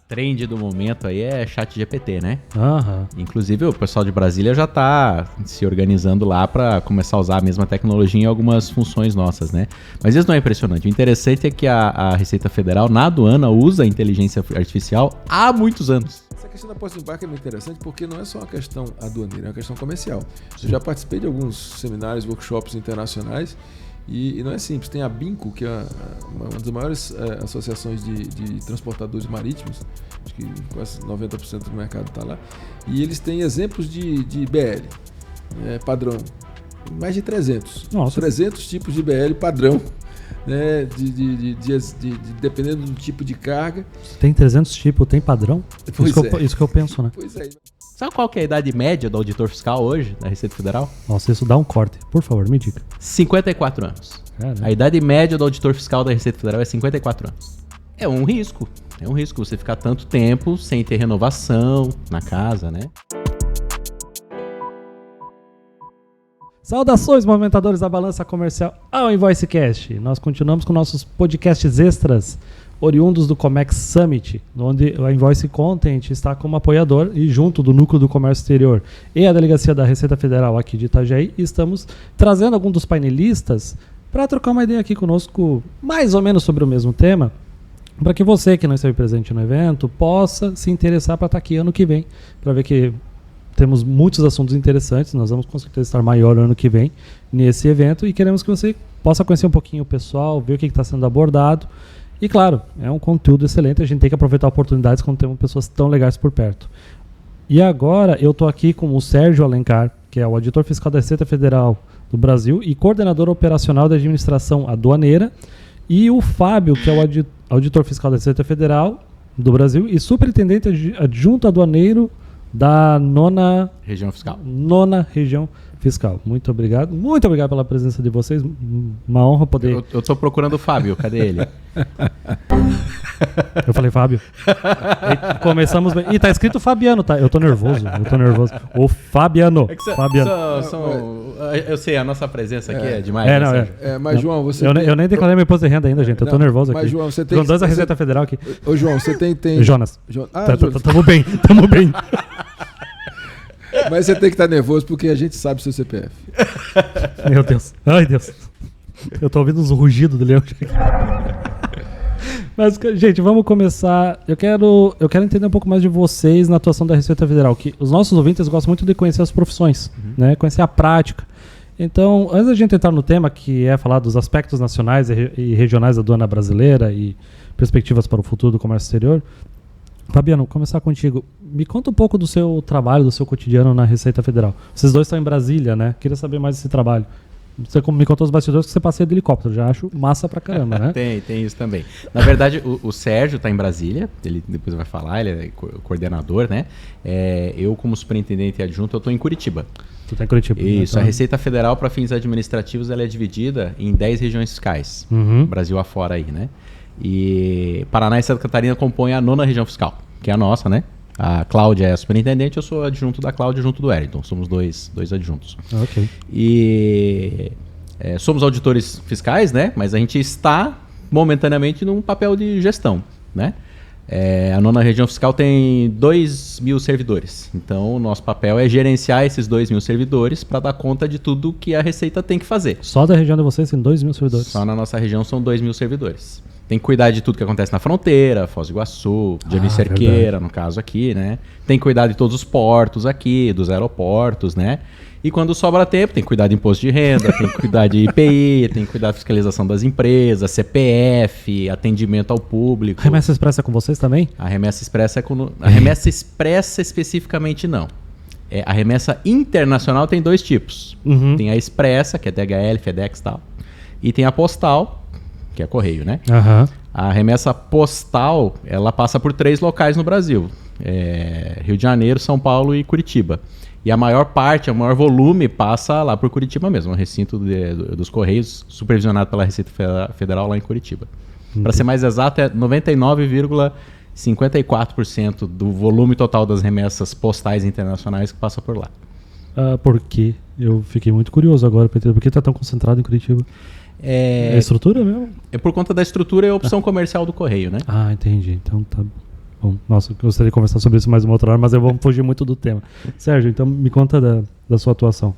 trend do momento aí é ChatGPT, né? Aham. Inclusive o pessoal de Brasília já tá se organizando lá para começar a usar a mesma tecnologia em algumas funções nossas, né? Mas isso não é impressionante. O interessante é que a Receita Federal na aduana usa a inteligência artificial há muitos anos. Essa questão da pós-embarque é muito interessante porque não é só uma questão aduaneira, é uma questão comercial. Eu já participei de alguns seminários, workshops internacionais e não é simples. Tem a BINCO, que é uma das maiores associações de transportadores marítimos, acho que quase 90% do mercado está lá, e eles têm exemplos de BL, padrão, mais de 300. Nossa. 300 tipos de BL padrão, né, dependendo do tipo de carga. Tem 300 tipos, tem padrão? Isso que eu penso, né? Pois é. Sabe qual que é a idade média do auditor fiscal hoje, da Receita Federal? Nossa, isso dá um corte. Por favor, me diga. 54 anos. Caramba. A idade média do auditor fiscal da Receita Federal é 54 anos. É um risco você ficar tanto tempo sem ter renovação na casa, né? Saudações, movimentadores da balança comercial ao InvoiceCast. Nós continuamos com nossos podcasts extras, oriundos do Comex Summit, onde a Invoice Content está como apoiador e junto do Núcleo do Comércio Exterior e a Delegacia da Receita Federal aqui de Itajaí, estamos trazendo alguns dos painelistas para trocar uma ideia aqui conosco, mais ou menos sobre o mesmo tema, para que você que não esteve presente no evento possa se interessar para estar aqui ano que vem, para ver que temos muitos assuntos interessantes. Nós vamos com certeza estar maior ano que vem nesse evento e queremos que você possa conhecer um pouquinho o pessoal, ver o que está sendo abordado. E claro, é um conteúdo excelente, a gente tem que aproveitar oportunidades quando temos pessoas tão legais por perto. E agora eu estou aqui com o Sérgio Alencar, que é o auditor fiscal da Receita Federal do Brasil e coordenador operacional da administração aduaneira, e o Fábio, que é o auditor fiscal da Receita Federal do Brasil e superintendente adjunto aduaneiro da nona região fiscal. Muito obrigado pela presença de vocês, uma honra poder... Eu tô procurando o Fábio, cadê ele? Eu falei Fábio. Começamos bem. Ih, tá escrito Fabiano, tá? Eu tô nervoso. O Fabiano. Fabiano. Eu sei, a nossa presença aqui é demais. Mas João, você... Eu nem declarei meu imposto de renda ainda, gente. Eu tô nervoso aqui. Mas João, você tem... Com dois da Receita Federal aqui. Ô João, você tem... Jonas. Tamo bem. Mas você tem que estar nervoso porque a gente sabe o seu CPF. Meu Deus. Ai, Deus. Eu tô ouvindo uns rugidos do leão. Mas, gente, vamos começar. Eu quero entender um pouco mais de vocês na atuação da Receita Federal. Que os nossos ouvintes gostam muito de conhecer as profissões, né? Conhecer a prática. Então, antes da gente entrar no tema, que é falar dos aspectos nacionais e regionais da aduana brasileira e perspectivas para o futuro do comércio exterior, Fabiano, começar contigo. Me conta um pouco do seu trabalho, do seu cotidiano na Receita Federal. Vocês dois estão em Brasília, né? Queria saber mais desse trabalho. Você me contou os bastidores que você passeia de helicóptero. Já acho massa pra caramba, né? Tem isso também. Na verdade, o Sérgio está em Brasília. Ele depois vai falar, ele é coordenador, né? Eu, como superintendente adjunto, eu estou em Curitiba. Tu tá em Curitiba. Isso. Né? A Receita Federal, para fins administrativos, ela é dividida em 10 regiões fiscais. Brasil afora aí, né? E Paraná e Santa Catarina compõem a 9ª região fiscal, que é a nossa, né? A Cláudia é a superintendente, eu sou adjunto da Cláudia junto do Wellington. Somos dois adjuntos. Ok. E somos auditores fiscais, né? Mas a gente está momentaneamente num papel de gestão, né? A 9ª região fiscal tem 2.000 servidores. Então, o nosso papel é gerenciar esses 2.000 servidores para dar conta de tudo que a Receita tem que fazer. Só da região de vocês tem 2.000 servidores? Só na nossa região são 2.000 servidores. Tem que cuidar de tudo que acontece na fronteira, Foz do Iguaçu, Jari Cerqueira, no caso aqui, né? Tem que cuidar de todos os portos aqui, dos aeroportos, né? E quando sobra tempo, tem que cuidar de imposto de renda, tem que cuidar de IPI, tem que cuidar da fiscalização das empresas, CPF, atendimento ao público. A remessa expressa é com vocês também? A remessa expressa é com... A remessa expressa especificamente não. A remessa internacional tem 2 tipos. Tem a expressa, que é DHL, FedEx e tal. E tem a postal, que é correio, né? A remessa postal, ela passa por 3 locais no Brasil. Rio de Janeiro, São Paulo e Curitiba. E a maior parte, o maior volume passa lá por Curitiba mesmo, o recinto dos Correios, supervisionado pela Receita Federal lá em Curitiba. Para ser mais exato, é 99,54% do volume total das remessas postais internacionais que passa por lá. Por quê? Eu fiquei muito curioso agora, por que está tão concentrado em Curitiba? É a estrutura mesmo? É por conta da estrutura e a opção comercial do Correio, né? Entendi. Então tá... Nossa, eu gostaria de conversar sobre isso mais uma outra hora, mas vamos fugir muito do tema. Sérgio, então me conta da sua atuação.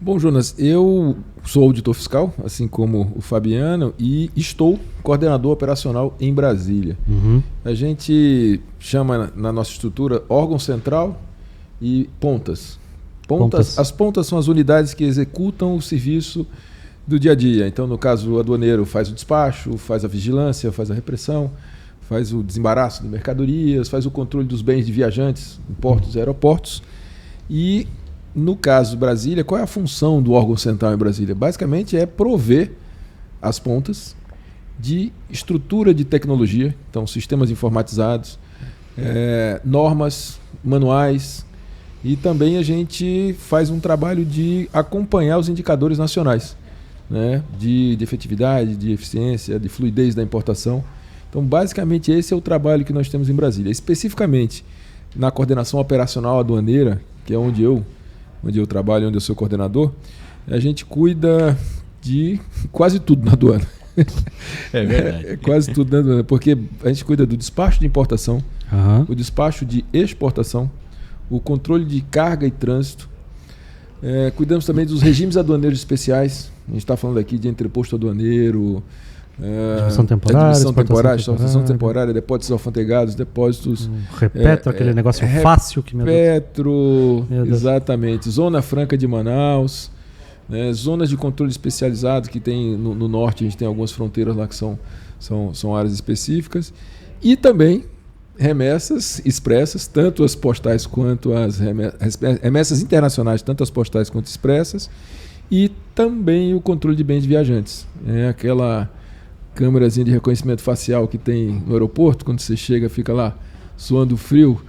Bom, Jonas, eu sou auditor fiscal, assim como o Fabiano, e estou coordenador operacional em Brasília. A gente chama na nossa estrutura órgão central e pontas. As pontas são as unidades que executam o serviço do dia a dia. Então, no caso, o aduaneiro faz o despacho, faz a vigilância, faz a repressão, faz o desembaraço de mercadorias, faz o controle dos bens de viajantes em portos e aeroportos. E no caso Brasília, qual é a função do órgão central em Brasília? Basicamente é prover as pontas de estrutura de tecnologia, então sistemas informatizados, normas, manuais, e também a gente faz um trabalho de acompanhar os indicadores nacionais, né, de efetividade, de eficiência, de fluidez da importação. Então, basicamente, esse é o trabalho que nós temos em Brasília. Especificamente na coordenação operacional aduaneira, que é onde eu trabalho, onde eu sou coordenador, a gente cuida de quase tudo na aduana. É verdade. Quase tudo na aduana, porque a gente cuida do despacho de importação, o despacho de exportação, o controle de carga e trânsito. Cuidamos também dos regimes aduaneiros especiais. A gente está falando aqui de entreposto aduaneiro, admissão temporária, exportação temporária, depósitos alfandegados, depósitos... Repetro, aquele negócio fácil que... Repetro, exatamente. Zona Franca de Manaus, né, zonas de controle especializado que tem no norte, a gente tem algumas fronteiras lá que são áreas específicas. E também remessas expressas, tanto as postais quanto as remessas internacionais, tanto as postais quanto expressas, e também o controle de bens de viajantes. Aquela câmerazinha de reconhecimento facial que tem no aeroporto, quando você chega, fica lá suando frio.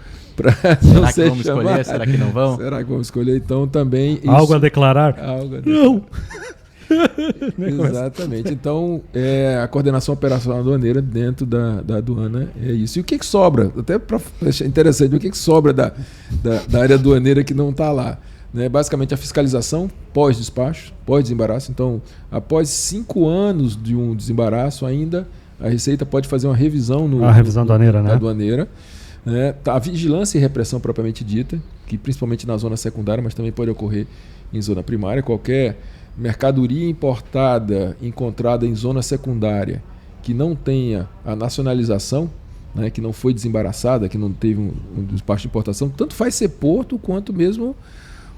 Será que vamos escolher? Será que não vão? Será que vamos escolher? Então também... Algo a declarar? Não! Exatamente. Então, a coordenação operacional aduaneira dentro da aduana é isso. E o que sobra? Até para achar interessante, o que sobra da área aduaneira que não está lá? Né? Basicamente, a fiscalização pós-despacho, pós-desembaraço. Então, após 5 anos de um desembaraço, ainda a Receita pode fazer uma revisão revisão aduaneira, né? Aduaneira. A vigilância e repressão propriamente dita, que principalmente na zona secundária, mas também pode ocorrer em zona primária. Qualquer mercadoria importada encontrada em zona secundária que não tenha a nacionalização, né, que não foi desembaraçada, que não teve um despacho de importação, tanto faz ser porto quanto mesmo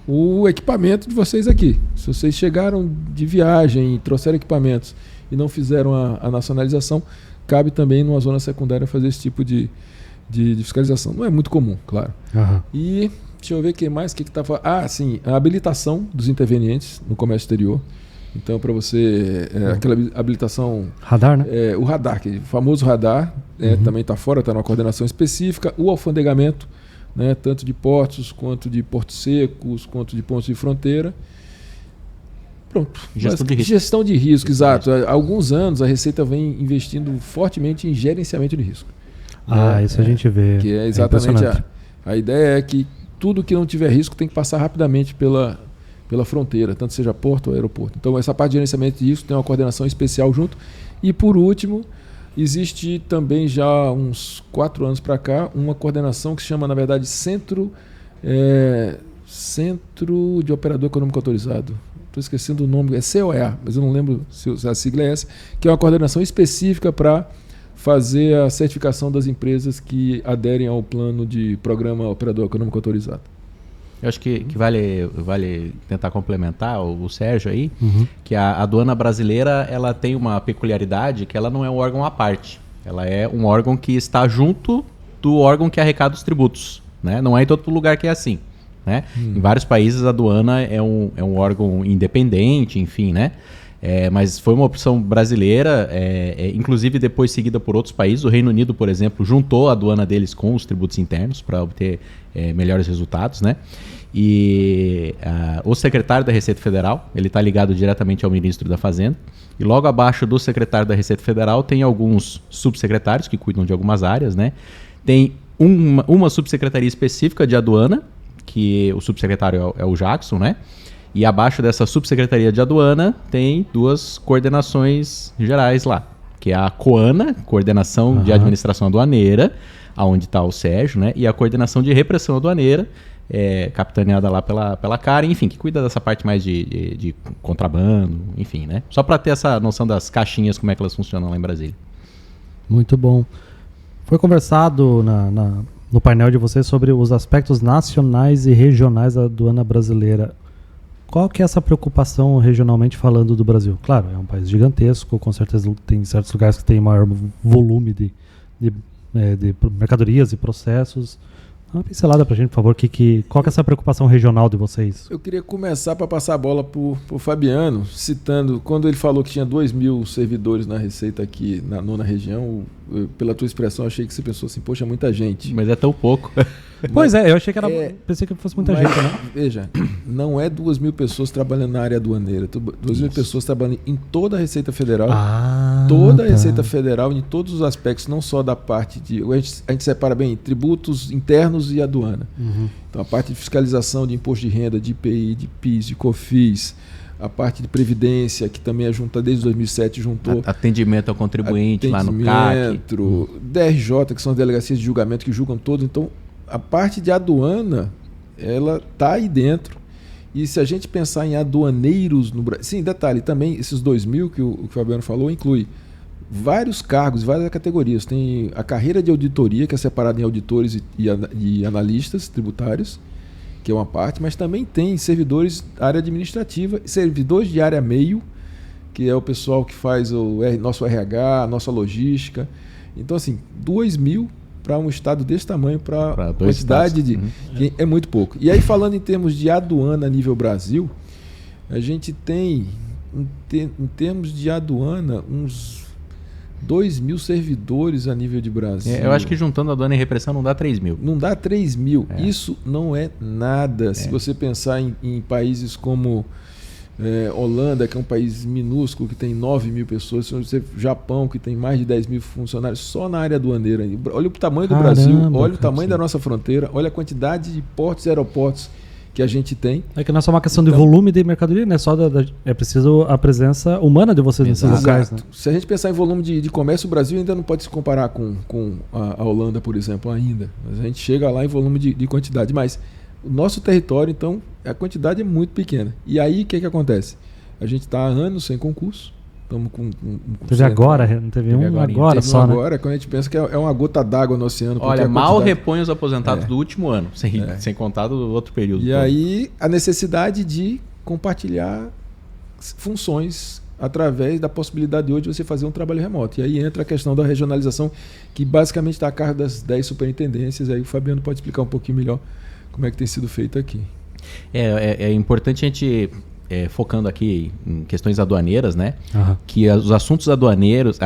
o equipamento de vocês aqui. Se vocês chegaram de viagem e trouxeram equipamentos e não fizeram a nacionalização, cabe também numa zona secundária fazer esse tipo de fiscalização. Não é muito comum, claro. E deixa eu ver o que mais, que está falando. Sim, a habilitação dos intervenientes no comércio exterior. Então, para você, aquela habilitação... Radar, né? O radar, o famoso radar, também está fora, está numa coordenação específica. O alfandegamento, né, tanto de portos, quanto de portos secos, quanto de pontos de fronteira. Pronto. Gestão de risco, exato. Há alguns anos a Receita vem investindo fortemente em gerenciamento de risco. Isso a gente vê. Que é exatamente a ideia é que tudo que não tiver risco tem que passar rapidamente pela fronteira, tanto seja porto ou aeroporto. Então, essa parte de gerenciamento de risco tem uma coordenação especial junto. E, por último, existe também já uns 4 anos para cá uma coordenação que se chama, na verdade, Centro de Operador Econômico Autorizado. Estou esquecendo o nome, é COEA, mas eu não lembro se a sigla é essa, que é uma coordenação específica para fazer a certificação das empresas que aderem ao plano de Programa Operador Econômico Autorizado. Eu acho que vale tentar complementar o Sérgio aí, que a aduana brasileira ela tem uma peculiaridade que ela não é um órgão à parte. Ela é um órgão que está junto do órgão que arrecada os tributos. Né? Não é em todo lugar que é assim. Né? Em vários países a aduana é um órgão independente, enfim, né? Mas foi uma opção brasileira, inclusive depois seguida por outros países. O Reino Unido, por exemplo, juntou a aduana deles com os tributos internos para obter melhores resultados, né? E o secretário da Receita Federal, ele está ligado diretamente ao ministro da Fazenda. E logo abaixo do secretário da Receita Federal tem alguns subsecretários que cuidam de algumas áreas, né? Tem uma subsecretaria específica de aduana, que o subsecretário é o Jackson, né? E abaixo dessa subsecretaria de aduana tem 2 coordenações gerais lá, que é a COANA, Coordenação de Administração Aduaneira, aonde está o Sérgio, né? E a coordenação de repressão aduaneira, capitaneada lá pela Karen, enfim, que cuida dessa parte mais de contrabando, enfim, né? Só para ter essa noção das caixinhas, como é que elas funcionam lá em Brasília. Muito bom. Foi conversado no painel de vocês sobre os aspectos nacionais e regionais da aduana brasileira. Qual que é essa preocupação regionalmente falando do Brasil? Claro, é um país gigantesco, com certeza tem certos lugares que tem maior volume de mercadorias e processos. Dá uma pincelada pra gente, por favor, qual que é essa preocupação regional de vocês? Eu queria começar para passar a bola pro Fabiano, citando, quando ele falou que tinha 2.000 servidores na Receita aqui na nona região, pela tua expressão, achei que você pensou assim, poxa, muita gente. Mas é tão pouco. Pois eu achei que pensei que fosse muita gente, né? Veja, não é 2.000 pessoas trabalhando na área aduaneira, 2.000 pessoas trabalhando em toda a Receita Federal, toda a Receita Federal, em todos os aspectos, não só da parte de... A gente separa bem tributos internos e aduana. Uhum. Então, a parte de fiscalização de imposto de renda, de IPI, de PIS, de COFINS, a parte de previdência, que também desde 2007 juntou... Atendimento ao contribuinte lá no CAC. DRJ, que são as delegacias de julgamento que julgam todos. Então, a parte de aduana, ela está aí dentro. E se a gente pensar em aduaneiros no Brasil... Sim, detalhe, também esses 2.000 que o Fabiano falou, inclui vários cargos, várias categorias. Tem a carreira de auditoria, que é separada em auditores e analistas tributários, que é uma parte, mas também tem servidores da área administrativa, servidores de área meio, que é o pessoal que faz nosso RH, nossa logística. Então, assim, 2.000 para um estado desse tamanho, para a quantidade de... É muito pouco. E aí, falando em termos de aduana a nível Brasil, a gente tem, em termos de aduana, uns 2.000 servidores a nível de Brasil. Eu acho que juntando aduana e repressão não dá 3.000. Não dá 3.000. Isso não é nada. Se você pensar em países como Holanda, que é um país minúsculo, que tem 9.000 pessoas, Japão, que tem mais de 10.000 funcionários, só na área aduaneira. Olha o tamanho do Brasil, olha o tamanho da nossa fronteira, olha a quantidade de portos e aeroportos que a gente tem. É que não é só uma questão de volume de mercadoria, né? É preciso a presença humana de vocês nesses locais. Né? Se a gente pensar em volume de comércio, o Brasil ainda não pode se comparar com a Holanda, por exemplo, ainda. Mas a gente chega lá em volume de quantidade. Mas o nosso território, então, a quantidade é muito pequena. E aí, o que acontece? A gente está há anos sem concurso. Estamos com teve agora, não teve um agora só, agora, quando a gente pensa que é uma gota d'água no oceano. Olha, mal repõe os aposentados do último ano, sem contar do outro período. E aí, a necessidade de compartilhar funções através da possibilidade hoje de você fazer um trabalho remoto. E aí entra a questão da regionalização, que basicamente está a cargo das 10 superintendências. Aí o Fabiano pode explicar um pouquinho melhor como é que tem sido feito aqui. É importante a gente... focando aqui em questões aduaneiras, né? Que os assuntos aduaneiros,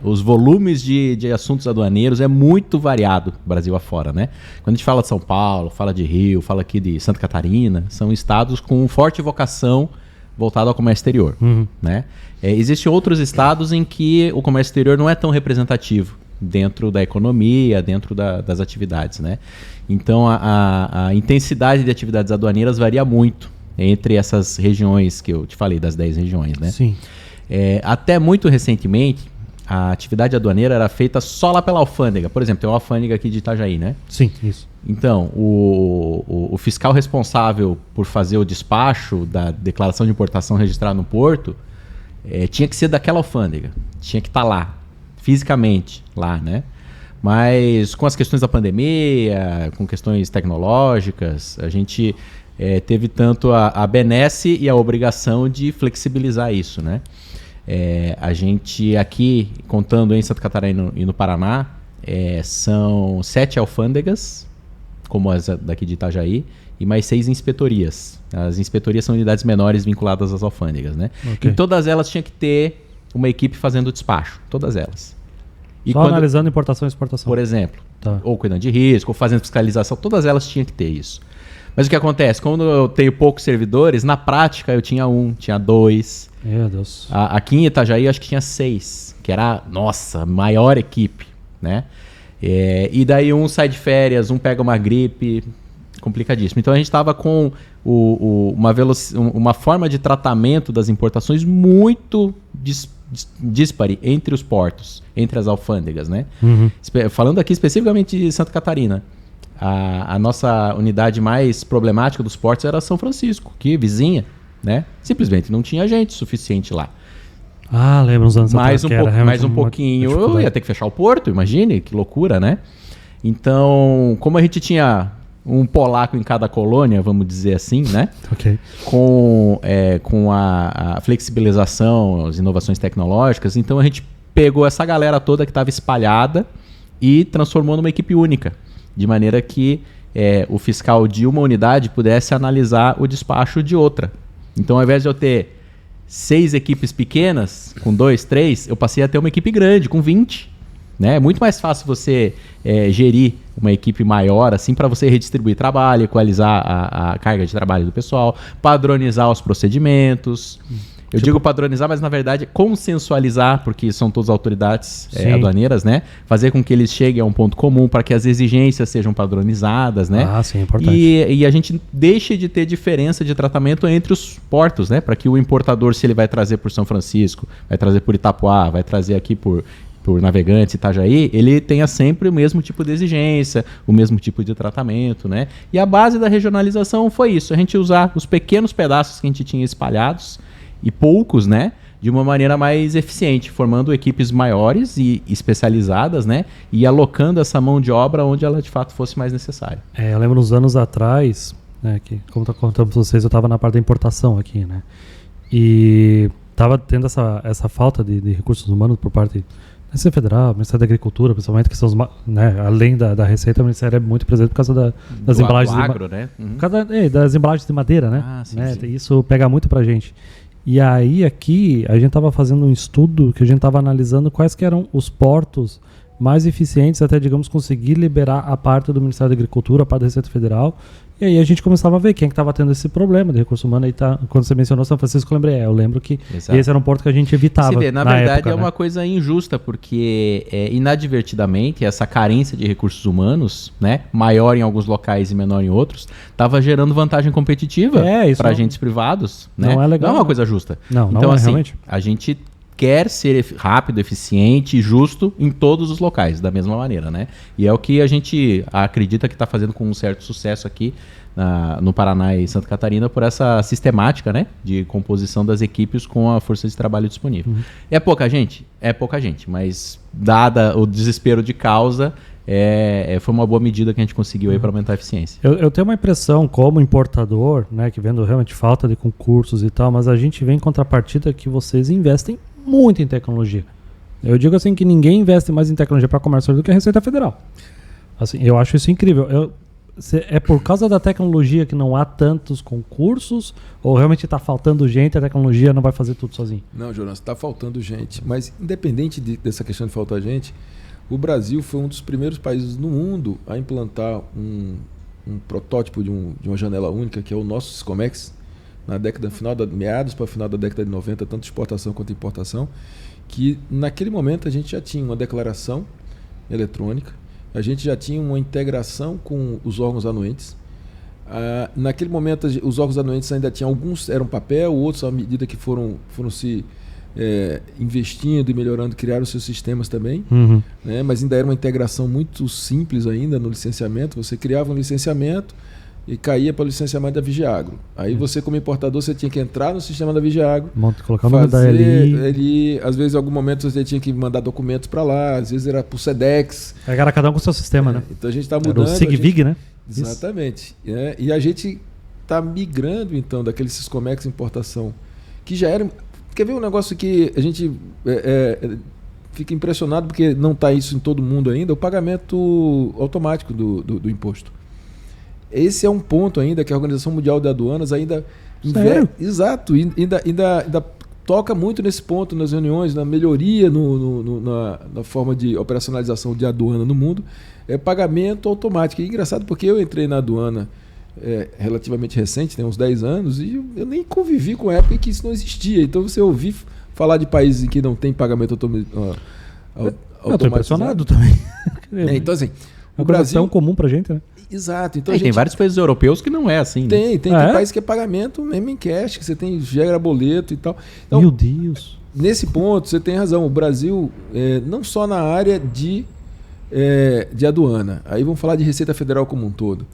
os volumes de assuntos aduaneiros é muito variado Brasil afora, né? Quando a gente fala de São Paulo, fala de Rio, fala aqui de Santa Catarina, são estados com forte vocação voltada ao comércio exterior, né? Existem outros estados em que o comércio exterior não é tão representativo dentro da economia, dentro das atividades, né? Então a intensidade de atividades aduaneiras varia muito entre essas regiões que eu te falei, das 10 regiões, né? Sim. Até muito recentemente, a atividade aduaneira era feita só lá pela alfândega. Por exemplo, tem uma alfândega aqui de Itajaí, né? Sim, isso. Então, o fiscal responsável por fazer o despacho da declaração de importação registrada no porto tinha que ser daquela alfândega. Tinha que estar lá, fisicamente lá, né? Mas com as questões da pandemia, com questões tecnológicas, a gente... teve tanto a benesse e a obrigação de flexibilizar isso, né? A gente aqui, contando em Santa Catarina e no Paraná, são 7 alfândegas, como as daqui de Itajaí, e mais 6 inspetorias. As inspetorias são unidades menores vinculadas às alfândegas, né? Okay. E todas elas tinham que ter uma equipe fazendo despacho, todas elas. E só analisando importação e exportação. Por exemplo, ou cuidando de risco, ou fazendo fiscalização, todas elas tinham que ter isso. Mas o que acontece? Quando eu tenho poucos servidores, na prática eu tinha 1, tinha 2. Meu Deus. Aqui em Itajaí eu acho que tinha 6, que era, nossa, maior equipe, né? E daí um sai de férias, um pega uma gripe, complicadíssimo. Então a gente estava com uma forma de tratamento das importações muito díspare entre os portos, entre as alfândegas, né? Falando aqui especificamente de Santa Catarina, a nossa unidade mais problemática dos portos era São Francisco, que vizinha, né? Simplesmente não tinha gente suficiente lá. Lembro uns anos atrás. Mais um pouquinho, eu ia ter que fechar o porto, imagine, que loucura, né? Então, como a gente tinha um polaco em cada colônia, vamos dizer assim, né? Okay. Com a flexibilização, as inovações tecnológicas, então a gente pegou essa galera toda que estava espalhada e transformou numa equipe única, de maneira que o fiscal de uma unidade pudesse analisar o despacho de outra. Então, ao invés de eu ter 6 equipes pequenas, com 2, 3, eu passei a ter uma equipe grande, com 20. Né? É muito mais fácil você gerir uma equipe maior, assim, para você redistribuir trabalho, equalizar a carga de trabalho do pessoal, padronizar os procedimentos. Eu digo padronizar, mas na verdade consensualizar, porque são todas autoridades aduaneiras, né? Fazer com que eles cheguem a um ponto comum para que as exigências sejam padronizadas, né? Sim, é importante. E a gente deixe de ter diferença de tratamento entre os portos, né? Para que o importador, se ele vai trazer por São Francisco, vai trazer por Itapuá, vai trazer aqui por Navegantes, Itajaí, ele tenha sempre o mesmo tipo de exigência, o mesmo tipo de tratamento, né? E a base da regionalização foi isso, a gente usar os pequenos pedaços que a gente tinha espalhados, e poucos, né? De uma maneira mais eficiente, formando equipes maiores e especializadas, né? E alocando essa mão de obra onde ela de fato fosse mais necessária. Eu lembro uns anos atrás, né, que, como eu contando para vocês, eu estava na parte da importação aqui, né? E estava tendo essa falta de recursos humanos por parte do Receita Federal, Ministério da Agricultura, principalmente, que são os, né, além da Receita, o Ministério é muito presente por causa das embalagens do agro, né? Por causa das embalagens de madeira, né? Sim, né? Sim. Isso pega muito pra gente. E aí aqui a gente estava fazendo um estudo que a gente estava analisando quais que eram os portos mais eficientes até, digamos, conseguir liberar a parte do Ministério da Agricultura, a parte da Receita Federal. E aí a gente começava a ver quem é que estava tendo esse problema de recurso humano. Aí quando você mencionou São Francisco, eu lembro que Exato. Esse era um porto que a gente evitava. Você vê, na verdade época, é uma coisa injusta, porque inadvertidamente essa carência de recursos humanos, né, maior em alguns locais e menor em outros, estava gerando vantagem competitiva para agentes privados. Né? Não é legal. Não é uma coisa justa. Não então, é assim, realmente. A gente quer ser rápido, eficiente e justo em todos os locais, da mesma maneira, né? E é o que a gente acredita que está fazendo com um certo sucesso aqui no Paraná e Santa Catarina por essa sistemática, né, de composição das equipes com a força de trabalho disponível. É pouca gente? É pouca gente, mas dada o desespero de causa, foi uma boa medida que a gente conseguiu aí para aumentar a eficiência. Eu tenho uma impressão como importador, né, que vendo realmente falta de concursos e tal, mas a gente vê em contrapartida que vocês investem muito em tecnologia. Eu digo assim que ninguém investe mais em tecnologia para comércio do que a Receita Federal. Assim, eu acho isso incrível. É por causa da tecnologia que não há tantos concursos ou realmente está faltando gente, a tecnologia não vai fazer tudo sozinho? Não, Jonas, está faltando gente. Mas independente dessa questão de faltar gente, o Brasil foi um dos primeiros países no mundo a implantar um protótipo de uma janela única, que é o nosso Siscomex, na década meados para o final da década de 90, tanto exportação quanto importação, que naquele momento a gente já tinha uma declaração eletrônica, a gente já tinha uma integração com os órgãos anuentes. Naquele momento os órgãos anuentes ainda tinham, alguns eram papel, outros à medida que foram se investindo e melhorando, criaram seus sistemas também, né? Mas ainda era uma integração muito simples ainda no licenciamento. Você criava um licenciamento e caía para o licenciamento da Vigiagro. Aí você, como importador, você tinha que entrar no sistema da Vigiagro, colocar o nome da LI. Às vezes, em algum momento, você tinha que mandar documentos para lá, às vezes era para o SEDEX. Era cada um com o seu sistema, né? Então a gente está mudando. Era o SIGVIG, né? Exatamente. E a gente está migrando, então, daquele Siscomex importação, que já era... Quer ver um negócio que a gente fica impressionado, porque não está isso em todo mundo ainda, o pagamento automático do imposto. Esse é um ponto ainda que a Organização Mundial de Aduanas ainda... Exato, ainda toca muito nesse ponto nas reuniões, na melhoria na forma de operacionalização de aduana no mundo, é pagamento automático. E é engraçado porque eu entrei na aduana relativamente recente, tem uns 10 anos, e eu nem convivi com a época em que isso não existia. Então você ouvir falar de países em que não tem pagamento automatizado... Eu estou impressionado também. Então assim, o Brasil é tão comum pra gente, né? Exato. Então, tem vários países europeus que não é assim. Tem país que é pagamento mesmo em cash, que você gera boleto e tal. Então, meu Deus. nesse ponto, você tem razão. O Brasil, não só na área de aduana, aí vamos falar de Receita Federal como um todo.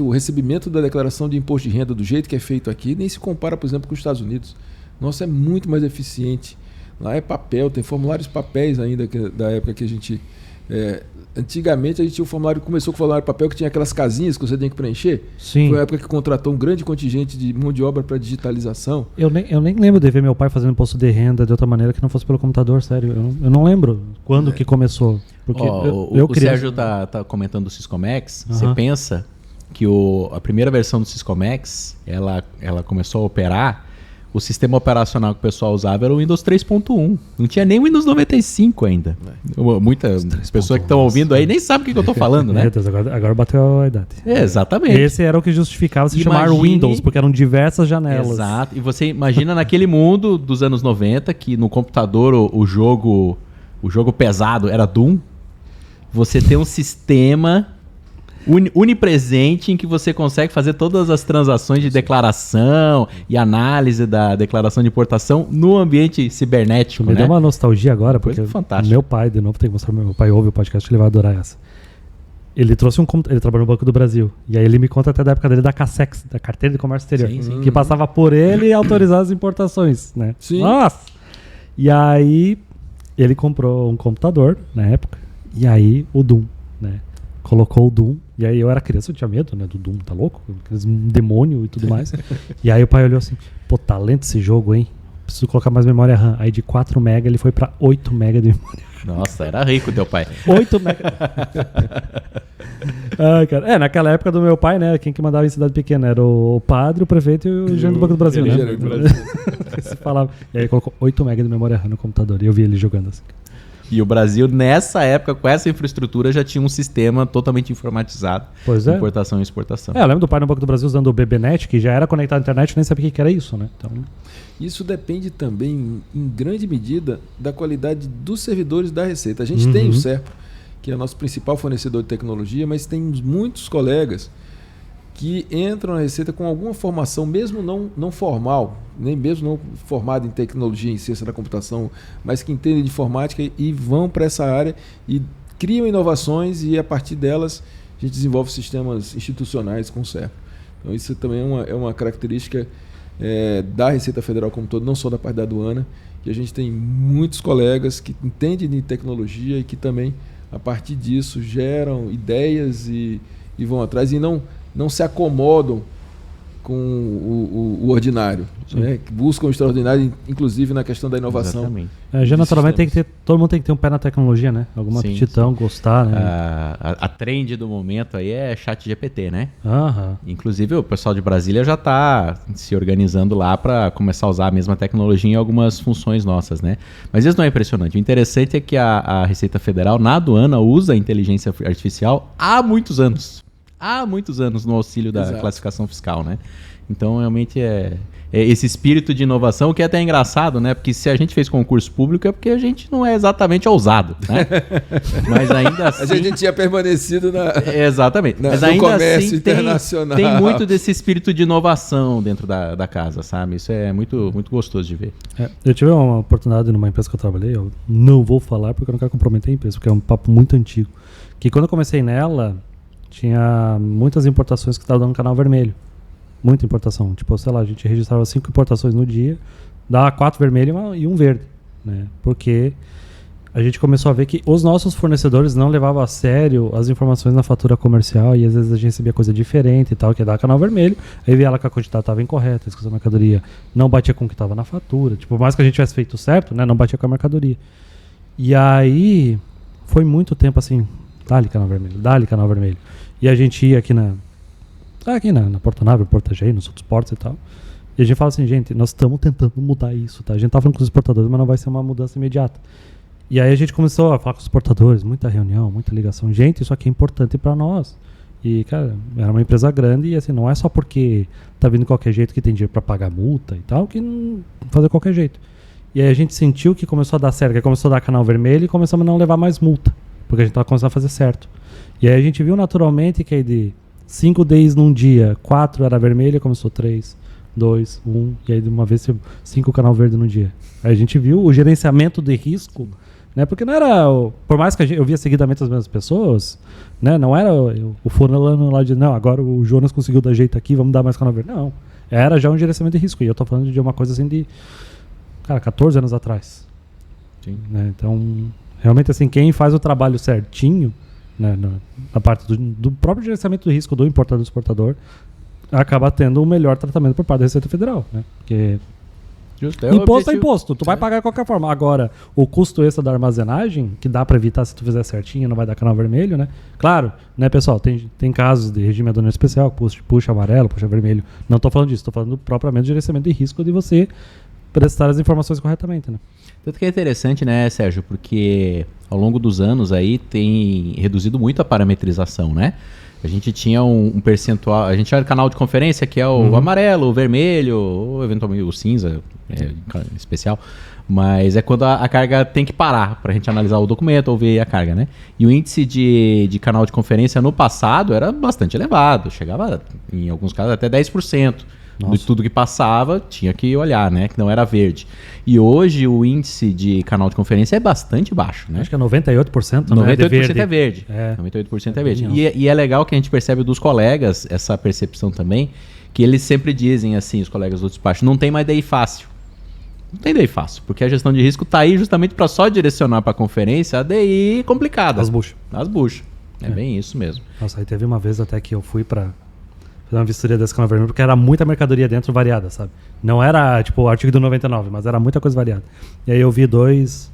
O recebimento da declaração de imposto de renda do jeito que é feito aqui, nem se compara, por exemplo, com os Estados Unidos. Nossa, é muito mais eficiente. Lá é papel, tem formulários papéis ainda, da época que a gente... antigamente a gente tinha o formulário, começou com o formulário papel que tinha aquelas casinhas que você tem que preencher. Sim. Foi a época que contratou um grande contingente de mão de obra para digitalização. Eu nem lembro de ver meu pai fazendo imposto de renda de outra maneira que não fosse pelo computador, sério. Eu não lembro quando que começou. Porque o Sérgio tá comentando do Syscomex. Você pensa que a primeira versão do Syscomex, ela começou a operar. O sistema operacional que o pessoal usava era o Windows 3.1. Não tinha nem o Windows 95 ainda. Muitas pessoas que estão ouvindo aí nem sabem o que eu estou falando, né? Agora bateu a idade. Exatamente. Esse era o que justificava se chamar Windows, porque eram diversas janelas. Exato. E você imagina naquele mundo dos anos 90, que no computador o jogo pesado era Doom. Você tem um sistema... unipresente em que você consegue fazer todas as transações de declaração e análise da declaração de importação no ambiente cibernético. Me deu uma nostalgia agora, porque fantástico. Meu pai, de novo, tem que mostrar, meu pai ouve o podcast, ele vai adorar essa. Ele trouxe ele trabalhou no Banco do Brasil, e aí ele me conta até da época dele da CASEX, da Carteira de Comércio Exterior, sim. Que passava por ele e autorizar as importações, né? Sim. Nossa! E aí ele comprou um computador na época, e aí o Doom, né? Colocou o Doom, e aí eu era criança, eu tinha medo, né, do Doom, tá louco? Aqueles demônio e tudo mais. E aí o pai olhou assim, pô, tá lento esse jogo, hein? Preciso colocar mais memória RAM. Aí de 4 MB ele foi pra 8 MB de memória. Nossa, era rico teu pai. 8 MB. Cara. Naquela época do meu pai, né, quem que mandava em cidade pequena era o padre, o prefeito e o gerente do Banco do Brasil, né? Você falava. E aí ele colocou 8 MB de memória RAM no computador, e eu vi ele jogando assim. E o Brasil, nessa época, com essa infraestrutura, já tinha um sistema totalmente informatizado de importação e exportação. Eu lembro do pai no Banco do Brasil usando o BBNet, que já era conectado à internet, nem sabia o que era isso, né? Então... Isso depende também, em grande medida, da qualidade dos servidores da Receita. A gente tem o SERPRO, que é o nosso principal fornecedor de tecnologia, mas temos muitos colegas que entram na Receita com alguma formação, mesmo não formal, nem mesmo não formado em tecnologia, em ciência da computação, mas que entendem de informática e vão para essa área e criam inovações, e a partir delas a gente desenvolve sistemas institucionais com o SERPRO. Então isso também é uma característica da Receita Federal como um todo, não só da parte da aduana, e a gente tem muitos colegas que entendem de tecnologia e que também, a partir disso, geram ideias e vão atrás e não se acomodam com o ordinário, né? Buscam o extraordinário, inclusive na questão da inovação. Exatamente. Já naturalmente todo mundo tem que ter um pé na tecnologia, né? Alguma aptidão, gostar, né? A trend do momento aí é ChatGPT, né? Aham. Inclusive o pessoal de Brasília já está se organizando lá para começar a usar a mesma tecnologia em algumas funções nossas, né? Mas isso não é impressionante. O interessante é que a Receita Federal na aduana usa a inteligência artificial há muitos anos. Há muitos anos no auxílio da classificação fiscal, né? Então, realmente é esse espírito de inovação, que é até engraçado, né? Porque se a gente fez concurso público é porque a gente não é exatamente ousado, né? Mas ainda assim... A gente tinha permanecido Exatamente. Mas ainda comércio assim internacional. Tem muito desse espírito de inovação dentro da casa, sabe? Isso é muito, muito gostoso de ver. Eu tive uma oportunidade numa empresa que eu trabalhei, eu não vou falar porque eu não quero comprometer a empresa, porque é um papo muito antigo. Que quando eu comecei nela... Tinha muitas importações que estavam dando canal vermelho. Muita importação. Tipo, sei lá, a gente registrava 5 importações no dia, dava 4 vermelhos e um verde, né? Porque a gente começou a ver que os nossos fornecedores não levavam a sério as informações na fatura comercial, e às vezes a gente recebia coisa diferente e tal, que ia dar canal vermelho, aí via lá que a quantidade estava incorreta, a mercadoria não batia com o que estava na fatura. Tipo, por mais que a gente tivesse feito certo, né, não batia com a mercadoria. E aí foi muito tempo assim, dá-lhe canal vermelho. E a gente ia aqui na Portanave, Portagei, nos outros portos e tal. E a gente fala assim, gente, nós estamos tentando mudar isso, tá? A gente tá falando com os exportadores, mas não vai ser uma mudança imediata. E aí a gente começou a falar com os exportadores, muita reunião, muita ligação. Gente, isso aqui é importante para nós. E, cara, era uma empresa grande e assim, não é só porque tá vindo de qualquer jeito que tem dinheiro para pagar multa e tal, que não fazer qualquer jeito. E aí a gente sentiu que começou a dar certo, que começou a dar canal vermelho e começamos a não levar mais multa, porque a gente tava começando a fazer certo. E aí a gente viu naturalmente que aí de 5 days num dia, 4 era vermelho, começou 3, 2, 1, e aí de uma vez 5 canal verde no dia. Aí a gente viu o gerenciamento de risco, né? Porque não era, por mais que eu via seguidamente as mesmas pessoas, né? Não era o fulano lá de, não, agora o Jonas conseguiu dar jeito aqui, vamos dar mais canal verde. Não, era já um gerenciamento de risco, e eu tô falando de uma coisa assim de, cara, 14 anos atrás. Sim. Né? Então, realmente assim, quem faz o trabalho certinho, né, na parte do próprio gerenciamento do risco do importador e do exportador, acaba tendo um melhor tratamento por parte da Receita Federal, né? Porque imposto é imposto, tu vai pagar de qualquer forma. Agora, o custo extra da armazenagem, que dá para evitar se tu fizer certinho, não vai dar canal vermelho, né? Claro, né, pessoal, tem casos de regime aduaneiro especial, puxa amarelo, puxa vermelho. Não tô falando disso, tô falando propriamente do gerenciamento de risco de você prestar as informações corretamente, né? Tanto que é interessante, né, Sérgio, porque ao longo dos anos aí tem reduzido muito a parametrização, né? A gente tinha um percentual, a gente tinha canal de conferência que é o amarelo, o vermelho, ou eventualmente o cinza, especial, mas é quando a carga tem que parar para a gente analisar o documento ou ver a carga, né? E o índice de canal de conferência no passado era bastante elevado, chegava em alguns casos até 10%. De tudo que passava, tinha que olhar, né? Que não era verde. E hoje o índice de canal de conferência é bastante baixo, né? Acho que é 98%, 98% é verde. 98% é verde. E é legal que a gente percebe dos colegas essa percepção também, que eles sempre dizem assim, os colegas do despacho, não tem mais DI fácil. Não tem DI fácil, porque a gestão de risco está aí justamente para só direcionar para a conferência a DI complicada. As buchas. É bem isso mesmo. Nossa, aí teve uma vez até que eu fui para uma vistoria desse canal vermelho, porque era muita mercadoria dentro variada, sabe? Não era, tipo, o artigo do 99, mas era muita coisa variada. E aí eu vi dois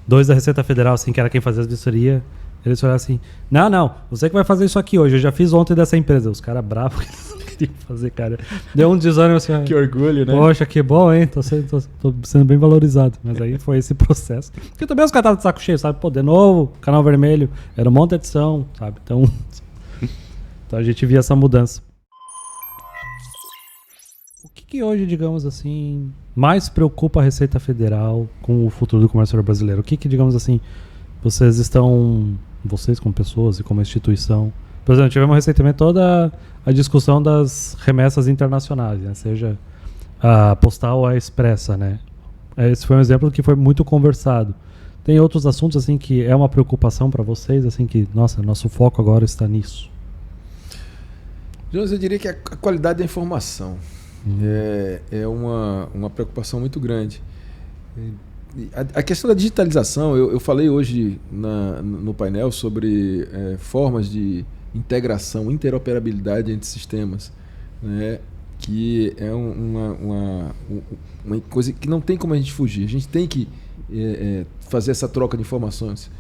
da Receita Federal, assim, que era quem fazia as vistorias, eles falaram assim, não, você que vai fazer isso aqui hoje, eu já fiz ontem dessa empresa. Os caras bravos que eles não queriam fazer, cara. Deu um desânimo assim. Que orgulho, né? Poxa, que bom, hein? Tô sendo bem valorizado. Mas aí foi esse processo. Porque também os caras estavam de saco cheio, sabe? Pô, de novo, canal vermelho, era um monte de edição, sabe? Então a gente via essa mudança. O que hoje, digamos assim, mais preocupa a Receita Federal com o futuro do comércio brasileiro? O que, digamos assim, vocês como pessoas e como instituição... Por exemplo, tivemos recentemente toda a discussão das remessas internacionais, né? Seja a postal ou a expressa, né? Esse foi um exemplo que foi muito conversado. Tem outros assuntos assim que é uma preocupação para vocês, assim que, nosso foco agora está nisso? Jonas, eu diria que a qualidade da informação é uma preocupação muito grande. A questão da digitalização, eu falei hoje no painel sobre formas de integração, interoperabilidade entre sistemas, né, que é uma coisa que não tem como a gente fugir. A gente tem que fazer essa troca de informações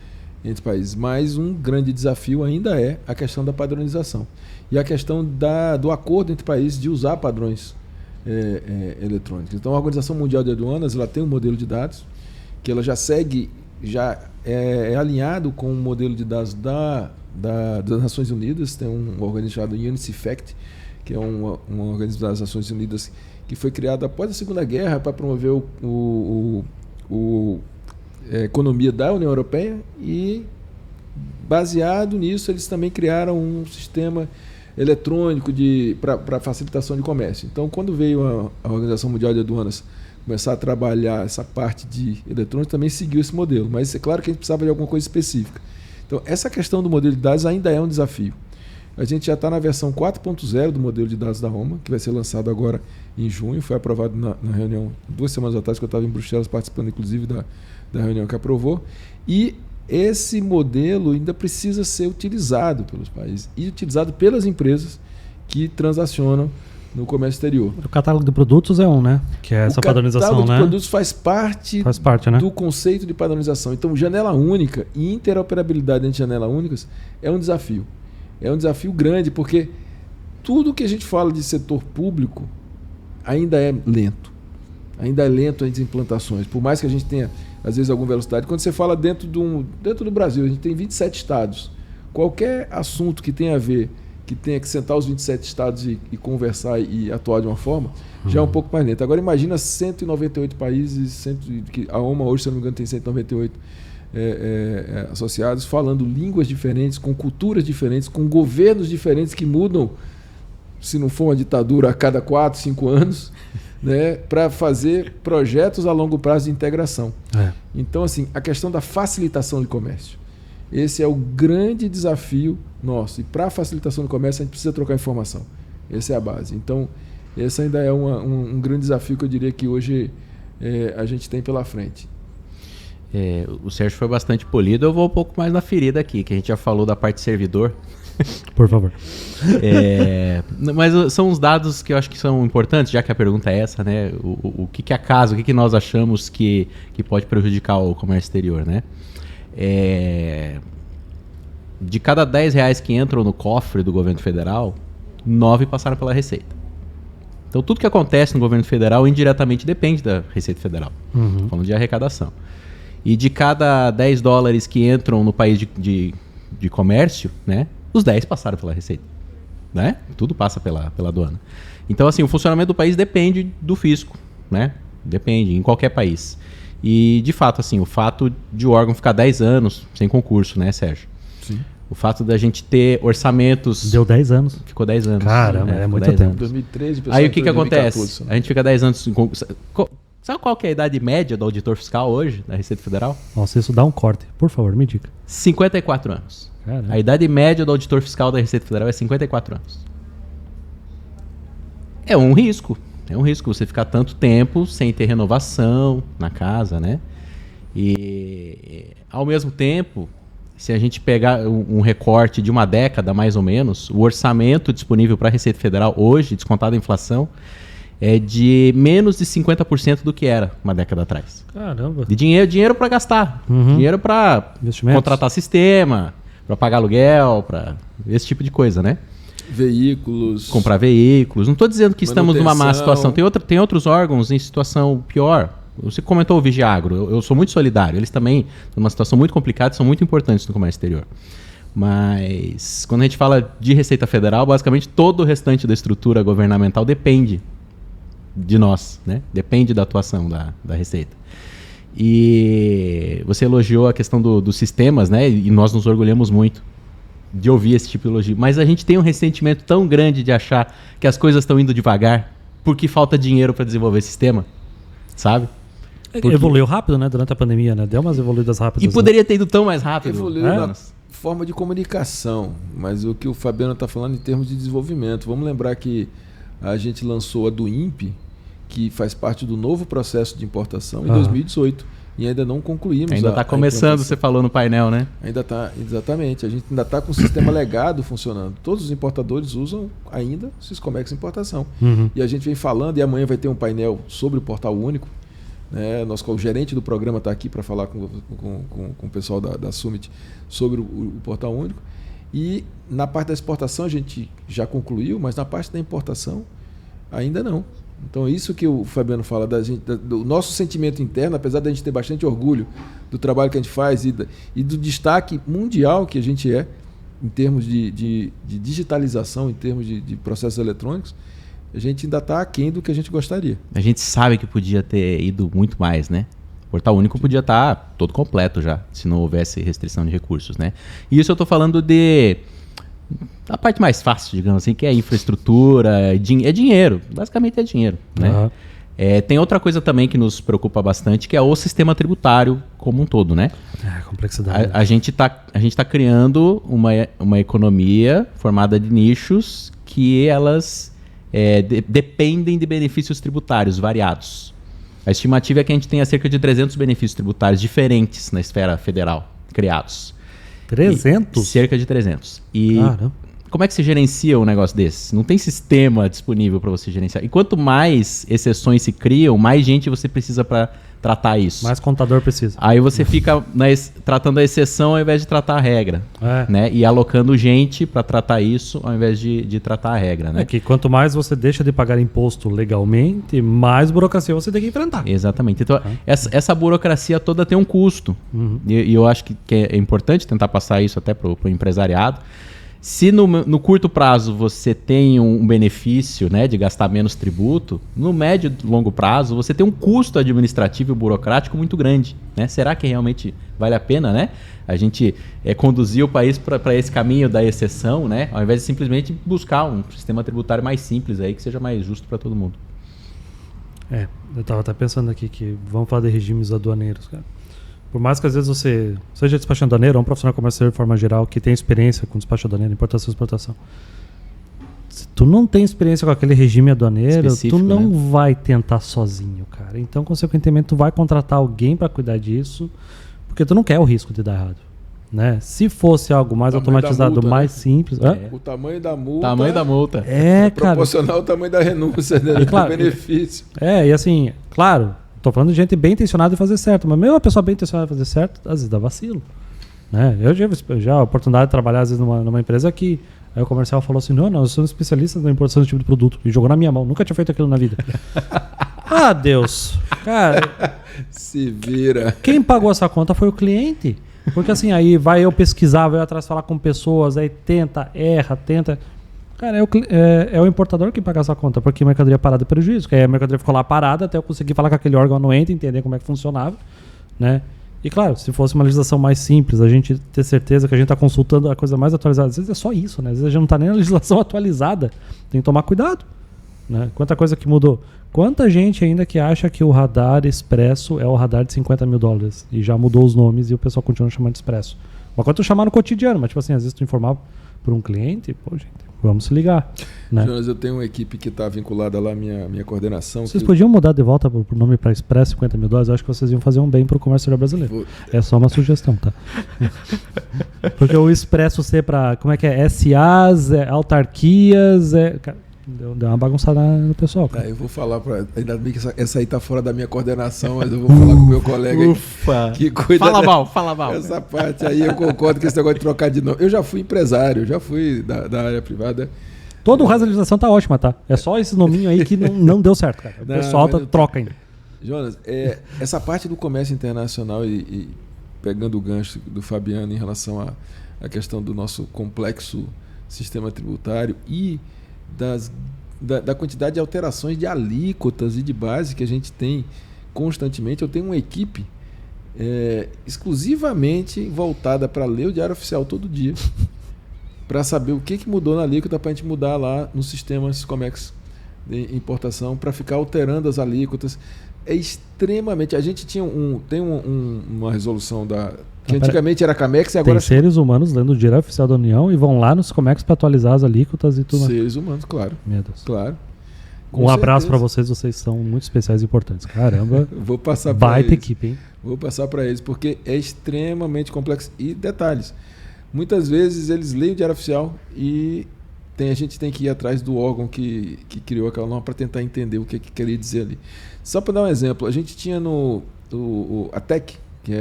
entre países, mas um grande desafio ainda é a questão da padronização e a questão do acordo entre países de usar padrões eletrônicos. Então a Organização Mundial de Aduanas, ela tem um modelo de dados que ela já segue, já é alinhado com o modelo de dados das Nações Unidas. Tem um organismo chamado UNICEF, que é um organismo das Nações Unidas que foi criado após a Segunda Guerra para promover a economia da União Europeia, e baseado nisso eles também criaram um sistema eletrônico para facilitação de comércio. Então, quando veio a Organização Mundial de Aduanas começar a trabalhar essa parte de eletrônico, também seguiu esse modelo, mas é claro que a gente precisava de alguma coisa específica. Então, essa questão do modelo de dados ainda é um desafio. A gente já está na versão 4.0 do modelo de dados da Roma, que vai ser lançado agora em junho, foi aprovado na reunião 2 semanas atrás, que eu estava em Bruxelas participando inclusive da reunião que aprovou, e esse modelo ainda precisa ser utilizado pelos países e utilizado pelas empresas que transacionam no comércio exterior. O catálogo de produtos é né? Que é essa padronização, né? O catálogo de produtos faz parte né? do conceito de padronização. Então, janela única e interoperabilidade entre janelas únicas é um desafio. É um desafio grande, porque tudo que a gente fala de setor público ainda é lento. Ainda é lento as implantações. Por mais que a gente tenha, às vezes, alguma velocidade. Quando você fala dentro do Brasil, a gente tem 27 estados. Qualquer assunto que tenha a ver, que tenha que sentar os 27 estados e conversar e atuar de uma forma, já é um pouco mais lento. Agora imagina 198 países, que a OMA hoje, se não me engano, tem 198 associados, falando línguas diferentes, com culturas diferentes, com governos diferentes que mudam se não for uma ditadura, a cada 4, 5 anos, né, para fazer projetos a longo prazo de integração. Então, assim, a questão da facilitação de comércio. Esse é o grande desafio nosso. E para a facilitação do comércio, a gente precisa trocar informação. Essa é a base. Então, esse ainda é um grande desafio que eu diria que hoje a gente tem pela frente. O Sérgio foi bastante polido. Eu vou um pouco mais na ferida aqui, que a gente já falou da parte servidor. Por favor. Mas são uns dados que eu acho que são importantes, já que a pergunta é essa, né? O que é acaso, o que nós achamos que pode prejudicar o comércio exterior, né? De cada R$10 que entram no cofre do governo federal, 9 passaram pela Receita. Então tudo que acontece no governo federal indiretamente depende da Receita Federal. Falando de arrecadação. E de cada $10 que entram no país de comércio, né? Os 10 passaram pela Receita, né? Tudo passa pela aduana. Então, assim, o funcionamento do país depende do fisco, né? Depende, em qualquer país. E, de fato, assim, o fato de o órgão ficar 10 anos sem concurso, né, Sérgio? Sim. O fato da gente ter orçamentos... Deu 10 anos. Ficou 10 anos. Caramba, é muito tempo. 2013, aí o que acontece? 2014, A gente fica 10 anos sem concurso. Sabe qual que é a idade média do auditor fiscal hoje, da Receita Federal? Nossa, isso dá um corte. Por favor, me diga. 54 anos. Caramba. A idade média do auditor fiscal da Receita Federal é 54 anos. É um risco. É um risco você ficar tanto tempo sem ter renovação na casa, né? E, ao mesmo tempo, se a gente pegar um recorte de uma década, mais ou menos, o orçamento disponível para a Receita Federal hoje, descontado a inflação, é de menos de 50% do que era uma década atrás. Caramba. De dinheiro para gastar. Dinheiro para contratar sistema, para pagar aluguel, para esse tipo de coisa, né? Veículos. Comprar veículos. Não estou dizendo que estamos numa má situação. Tem outros órgãos em situação pior. Você comentou o Vigiagro. Eu sou muito solidário. Eles também estão numa situação muito complicada e são muito importantes no comércio exterior. Mas quando a gente fala de Receita Federal, basicamente todo o restante da estrutura governamental depende de nós, né? Depende da atuação da Receita. E você elogiou a questão dos sistemas, né? E nós nos orgulhamos muito de ouvir esse tipo de elogio. Mas a gente tem um ressentimento tão grande de achar que as coisas estão indo devagar porque falta dinheiro para desenvolver sistema, sabe? Porque... Evoluiu rápido, né? Durante a pandemia, né? Deu umas evoluídas rápidas. E poderia ter ido tão mais rápido. Evoluiu na forma de comunicação. Mas o que o Fabiano está falando em termos de desenvolvimento. Vamos lembrar que a gente lançou a do INPE, que faz parte do novo processo de importação, em 2018. E ainda não concluímos. Ainda está começando, você falou no painel, né? Ainda está, exatamente. A gente ainda está com o sistema legado funcionando. Todos os importadores usam ainda o Siscomex Importação. E a gente vem falando, e amanhã vai ter um painel sobre o Portal Único. Né? O gerente do programa está aqui para falar com o pessoal da Summit sobre o Portal Único. E na parte da exportação a gente já concluiu, mas na parte da importação ainda não. Então, isso que o Fabiano fala do nosso sentimento interno, apesar da gente ter bastante orgulho do trabalho que a gente faz e do destaque mundial que a gente é em termos de digitalização, em termos de processos eletrônicos, a gente ainda está aquém do que a gente gostaria. A gente sabe que podia ter ido muito mais, né? O Portal Único podia estar todo completo já, se não houvesse restrição de recursos, né? E isso eu estou falando a parte mais fácil, digamos assim, que é a infraestrutura, é dinheiro, basicamente é dinheiro, né? Tem outra coisa também que nos preocupa bastante, que é o sistema tributário como um todo, né? Complexidade. A gente tá criando uma economia formada de nichos que elas dependem de benefícios tributários variados. A estimativa é que a gente tenha cerca de 300 benefícios tributários diferentes na esfera federal criados. 300? Cerca de 300. E Caramba. Como é que se gerencia um negócio desse? Não tem sistema disponível para você gerenciar. E quanto mais exceções se criam, mais gente você precisa para tratar isso. Mais contador precisa. Aí você fica tratando a exceção ao invés de tratar a regra. Né? E alocando gente para tratar isso ao invés de tratar a regra. Né? É que quanto mais você deixa de pagar imposto legalmente, mais burocracia você tem que enfrentar. Exatamente. Então, essa burocracia toda tem um custo. E eu acho que é importante tentar passar isso até para o empresariado. Se no curto prazo você tem um benefício, né, de gastar menos tributo, no médio e longo prazo você tem um custo administrativo e burocrático muito grande, né? Será que realmente vale a pena, né? A gente conduzir o país para esse caminho da exceção, né? Ao invés de simplesmente buscar um sistema tributário mais simples aí, que seja mais justo para todo mundo. Eu estava até pensando aqui que vamos falar de regimes aduaneiros, cara. Por mais que às vezes você seja despachante aduaneiro ou um profissional comercial de forma geral que tem experiência com despacho aduaneiro, importação e exportação. Se tu não tem experiência com aquele regime aduaneiro, tu não vai tentar sozinho, cara. Então, consequentemente, tu vai contratar alguém para cuidar disso, porque tu não quer o risco de dar errado. Né? Se fosse algo mais automatizado, multa, mais simples... O tamanho da multa... Tamanho da multa. Cara. Proporcional ao tamanho da renúncia, né? E, claro, benefício. E assim, claro... Tô falando de gente bem intencionada em fazer certo, mas mesmo uma pessoa bem intencionada em fazer certo, às vezes dá vacilo. Né? Eu já a oportunidade de trabalhar às vezes numa empresa que aí o comercial falou assim, não, nós somos especialistas na importação desse tipo de produto. E jogou na minha mão, nunca tinha feito aquilo na vida. Deus. Cara, se vira. Quem pagou essa conta foi o cliente. Porque assim, aí vai eu pesquisar, vai eu atrás falar com pessoas, aí erra. Cara, é o importador que paga essa conta, porque a mercadoria parada é prejuízo. Que aí a mercadoria ficou lá parada até eu conseguir falar com aquele órgão anuente, entender como é que funcionava, né? E claro, se fosse uma legislação mais simples, a gente ter certeza que a gente está consultando a coisa mais atualizada. Às vezes é só isso, né? Às vezes a gente não está nem na legislação atualizada. Tem que tomar cuidado, né? Quanta coisa que mudou. Quanta gente ainda que acha que o radar expresso é o radar de $50 mil e já mudou os nomes e o pessoal continua chamando de expresso. Uma coisa tu chamar no cotidiano, mas tipo assim, às vezes tu informar por um cliente, gente, vamos se ligar. Né? Jonas, eu tenho uma equipe que está vinculada lá à minha coordenação. Vocês podiam mudar de volta pro nome para Expresso $50 mil? Eu acho que vocês iam fazer um bem pro comércio brasileiro. É só uma sugestão, tá? Porque o Expresso ser para, como é que é? SAs, autarquias, deu uma bagunçada no pessoal. Eu vou falar ainda bem que essa aí tá fora da minha coordenação, mas eu vou falar com o meu colega que cuida. Fala mal. Essa parte aí eu concordo com esse negócio de trocar de nome. Eu já fui empresário, já fui da área privada. Todo o resto da legislação tá ótima, tá? É só esse nominho aí que não deu certo, cara. O pessoal troca ainda. Jonas, essa parte do comércio internacional e pegando o gancho do Fabiano em relação à questão do nosso complexo sistema tributário e da quantidade de alterações de alíquotas e de base que a gente tem constantemente. Eu tenho uma equipe exclusivamente voltada para ler o Diário Oficial todo dia, para saber o que mudou na alíquota, para a gente mudar lá no sistema Siscomex de importação, para ficar alterando as alíquotas. É extremamente... A gente tem uma resolução que antigamente era Camex e agora... Tem seres humanos lendo o Diário Oficial da União e vão lá no Siscomex para atualizar as alíquotas e tudo. Seres humanos, claro. Meu Deus. Claro. Um abraço para vocês são muito especiais e importantes. Caramba. Vou passar para eles. Baita equipe, hein? Vou passar para eles, porque é extremamente complexo. E detalhes, muitas vezes eles leem o Diário Oficial e a gente tem que ir atrás do órgão que criou aquela norma para tentar entender o que queria dizer ali. Só para dar um exemplo, a gente tinha a TEC, que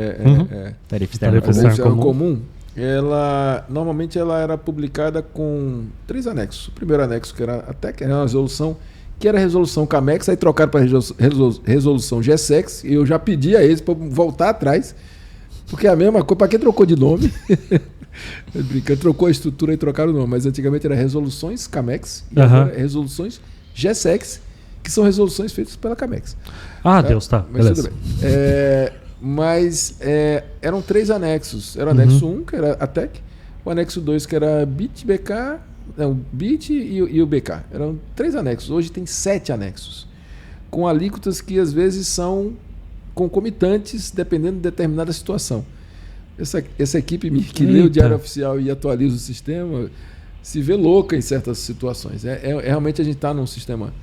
Tarifa Externa Comum, normalmente ela era publicada com 3 anexos. O primeiro anexo, que era a TEC, era uma resolução, que era a resolução CAMEX, aí trocaram para resolução GSEX, e eu já pedi a eles para voltar atrás, porque é a mesma coisa. Para quem trocou de nome? Brincando, trocou a estrutura e trocaram o nome, mas antigamente era resoluções CAMEX e agora resoluções GSEX, que são resoluções feitas pela CAMEX. Deus, tá. Mas beleza. Tudo bem. Eram 3 anexos. Era o anexo 1, que era a TEC, o anexo 2, que era BIT, BK, o BIT e o BK. Eram 3 anexos. Hoje tem 7 anexos, com alíquotas que às vezes são concomitantes, dependendo de determinada situação. Essa equipe que lê o Diário Oficial e atualiza o sistema se vê louca em certas situações. Realmente a gente está num sistema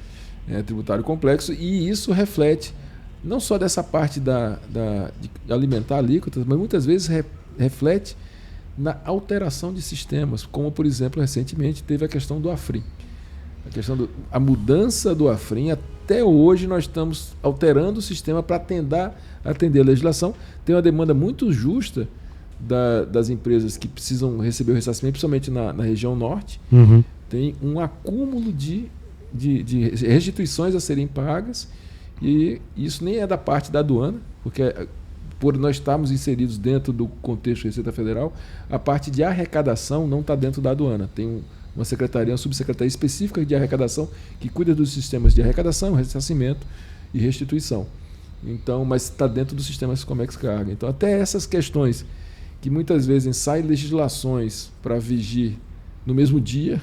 tributário complexo, e isso reflete não só dessa parte de alimentar alíquotas, mas muitas vezes reflete na alteração de sistemas, como, por exemplo, recentemente teve a questão do AFRIM. A mudança do AFRIM, até hoje nós estamos alterando o sistema para atender a legislação. Tem uma demanda muito justa das empresas que precisam receber o ressarcimento, principalmente na região norte. Tem um acúmulo de restituições a serem pagas, e isso nem é da parte da aduana, porque por nós estarmos inseridos dentro do contexto da Receita Federal, a parte de arrecadação não está dentro da aduana. Tem uma secretaria, uma subsecretaria específica de arrecadação que cuida dos sistemas de arrecadação, ressarcimento e restituição. Então, mas está dentro do sistema Comex Carga. Então, até essas questões que muitas vezes saem legislações para vigir no mesmo dia,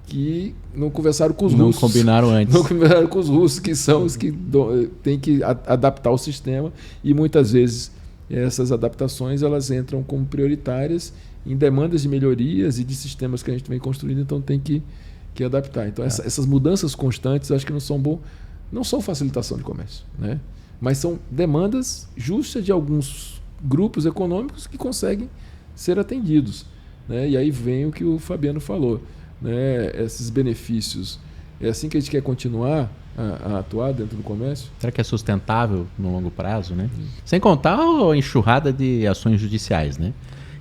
que não conversaram com os russos. Não combinaram antes. Não combinaram com os russos, que são os que têm que adaptar o sistema, e muitas vezes essas adaptações elas entram como prioritárias em demandas de melhorias e de sistemas que a gente vem construindo, então tem que adaptar. Então essas mudanças constantes acho que não são facilitação de comércio, né? Mas são demandas justas de alguns grupos econômicos que conseguem ser atendidos, né? E aí vem o que o Fabiano falou, né? Esses benefícios, é assim que a gente quer continuar a atuar dentro do comércio? Será que é sustentável no longo prazo, né? Sem contar a enxurrada de ações judiciais, né?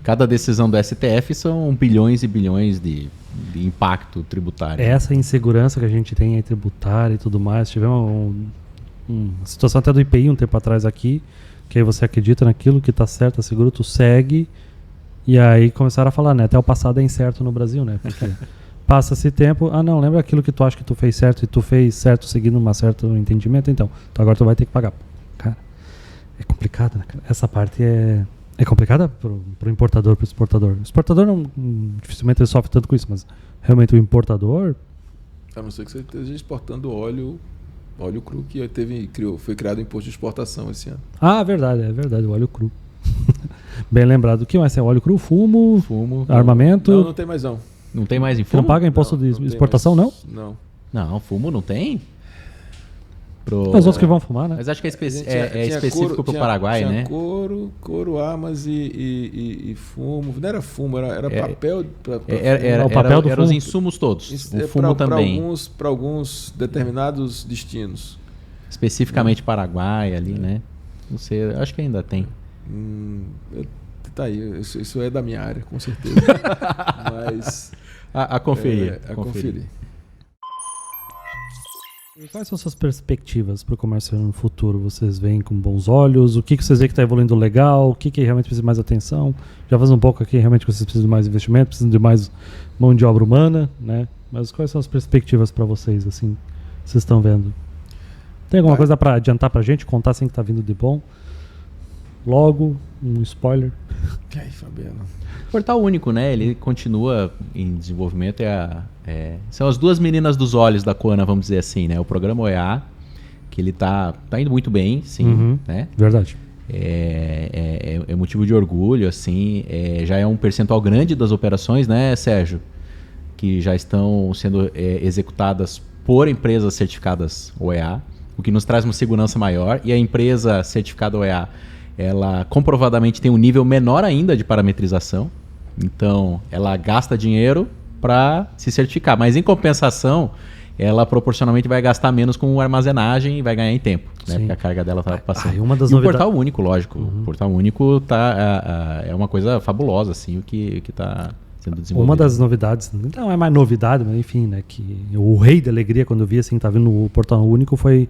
Cada decisão do STF são bilhões e bilhões de impacto tributário. Essa insegurança que a gente tem aí tributária e tudo mais, tivemos uma situação até do IPI um tempo atrás aqui, que aí você acredita naquilo que está certo, seguro, tu segue, e aí começaram a falar, né? Até o passado é incerto no Brasil, né? Porque passa-se tempo, não, lembra aquilo que tu acha que tu fez certo e tu fez certo seguindo um certo entendimento, então agora tu vai ter que pagar. Cara, é complicado, né? Essa parte é complicada pro importador, pro exportador. O exportador dificilmente ele sofre tanto com isso, mas realmente o importador... A não ser que você esteja exportando óleo cru, que foi criado o imposto de exportação esse ano. Ah, verdade, o óleo cru. Bem lembrado. O que mais é óleo cru? Fumo, armamento? Não tem mais não. Não tem mais em Você fumo? não paga imposto de exportação, não? Não. Não, fumo não tem? Os outros que vão fumar, né? Mas acho que é específico para o Paraguai, tinha né? Couro, armas e fumo. Não era fumo, era papel. O papel do era fumo. os insumos todos. O fumo também. Para alguns determinados destinos. Especificamente Paraguai ali, né? Não sei, acho que ainda tem. Tá aí, isso é da minha área, com certeza. Mas... A conferir. A conferir. E quais são suas perspectivas para o comércio no futuro? Vocês veem com bons olhos? O que vocês veem que está evoluindo legal? O que realmente precisa de mais atenção? Já faz um pouco aqui, realmente vocês precisam de mais investimento, precisam de mais mão de obra humana, né? Mas quais são as perspectivas para vocês, assim, vocês estão vendo? Tem alguma coisa para adiantar para a gente, contar assim que está vindo de bom? Logo, um spoiler. E aí, Fabiano? Portal único, né? Ele continua em desenvolvimento. São as duas meninas dos olhos da Coana, vamos dizer assim, né? O programa OEA, que ele tá indo muito bem, sim, né? Verdade. É motivo de orgulho, assim. Já é um percentual grande das operações, né, Sérgio? Que já estão sendo executadas por empresas certificadas OEA, o que nos traz uma segurança maior. E a empresa certificada OEA, ela comprovadamente tem um nível menor ainda de parametrização. Então, ela gasta dinheiro para se certificar. Mas, em compensação, ela proporcionalmente vai gastar menos com armazenagem e vai ganhar em tempo. Né? Porque a carga dela está passando. O Portal único, lógico. O Portal único é uma coisa fabulosa, assim, o que está sendo desenvolvido. Uma das novidades, não é mais novidade, mas enfim, né? Que o rei da alegria, quando eu vi assim, tá vindo o Portal único, foi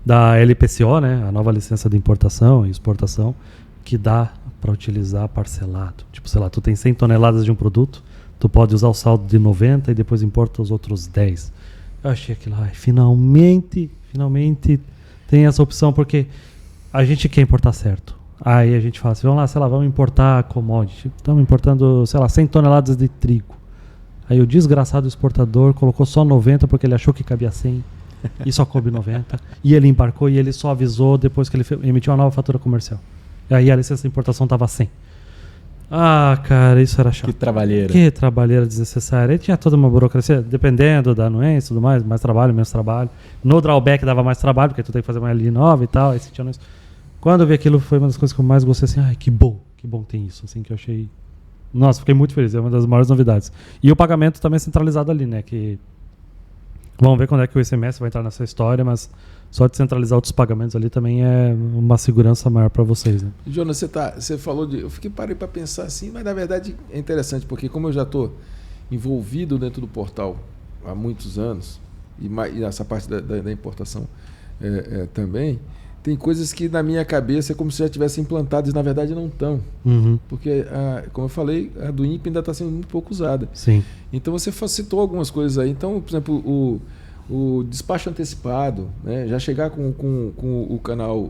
da LPCO, né? A nova licença de importação e exportação, que dá para utilizar parcelado. Tipo, sei lá, tu tem 100 toneladas de um produto, tu pode usar o saldo de 90 e depois importa os outros 10. Eu achei aquilo, finalmente tem essa opção, porque a gente quer importar certo. Aí a gente fala assim, vamos lá, sei lá, vamos importar commodity. Estamos importando, sei lá, 100 toneladas de trigo. Aí o desgraçado exportador colocou só 90 porque ele achou que cabia 100 e só coube 90. E ele embarcou e ele só avisou depois que ele emitiu uma nova fatura comercial. E aí a licença de importação estava 100. Cara, isso era chato. Que trabalheira desnecessária. Ele tinha toda uma burocracia, dependendo da anuência e tudo mais trabalho, menos trabalho. No drawback dava mais trabalho, porque tu tem que fazer uma LI nova e tal. Aí tinha isso. Quando eu vi aquilo, foi uma das coisas que eu mais gostei, assim, que bom tem isso, assim, que eu achei... Nossa, fiquei muito feliz, é uma das maiores novidades. E o pagamento também é centralizado ali, né, que... Vamos ver quando é que o ICMS vai entrar nessa história, mas só de centralizar outros pagamentos ali também é uma segurança maior para vocês, né? Jonas, você falou de... Eu parei para pensar assim, mas na verdade é interessante, porque como eu já estou envolvido dentro do portal há muitos anos, e nessa parte da importação também... tem coisas que na minha cabeça é como se já tivessem implantado e na verdade não estão. Porque, como eu falei, a do INPE ainda está sendo muito pouco usada. Sim. Então você citou algumas coisas aí. Então, por exemplo, o despacho antecipado, né? Já chegar com o canal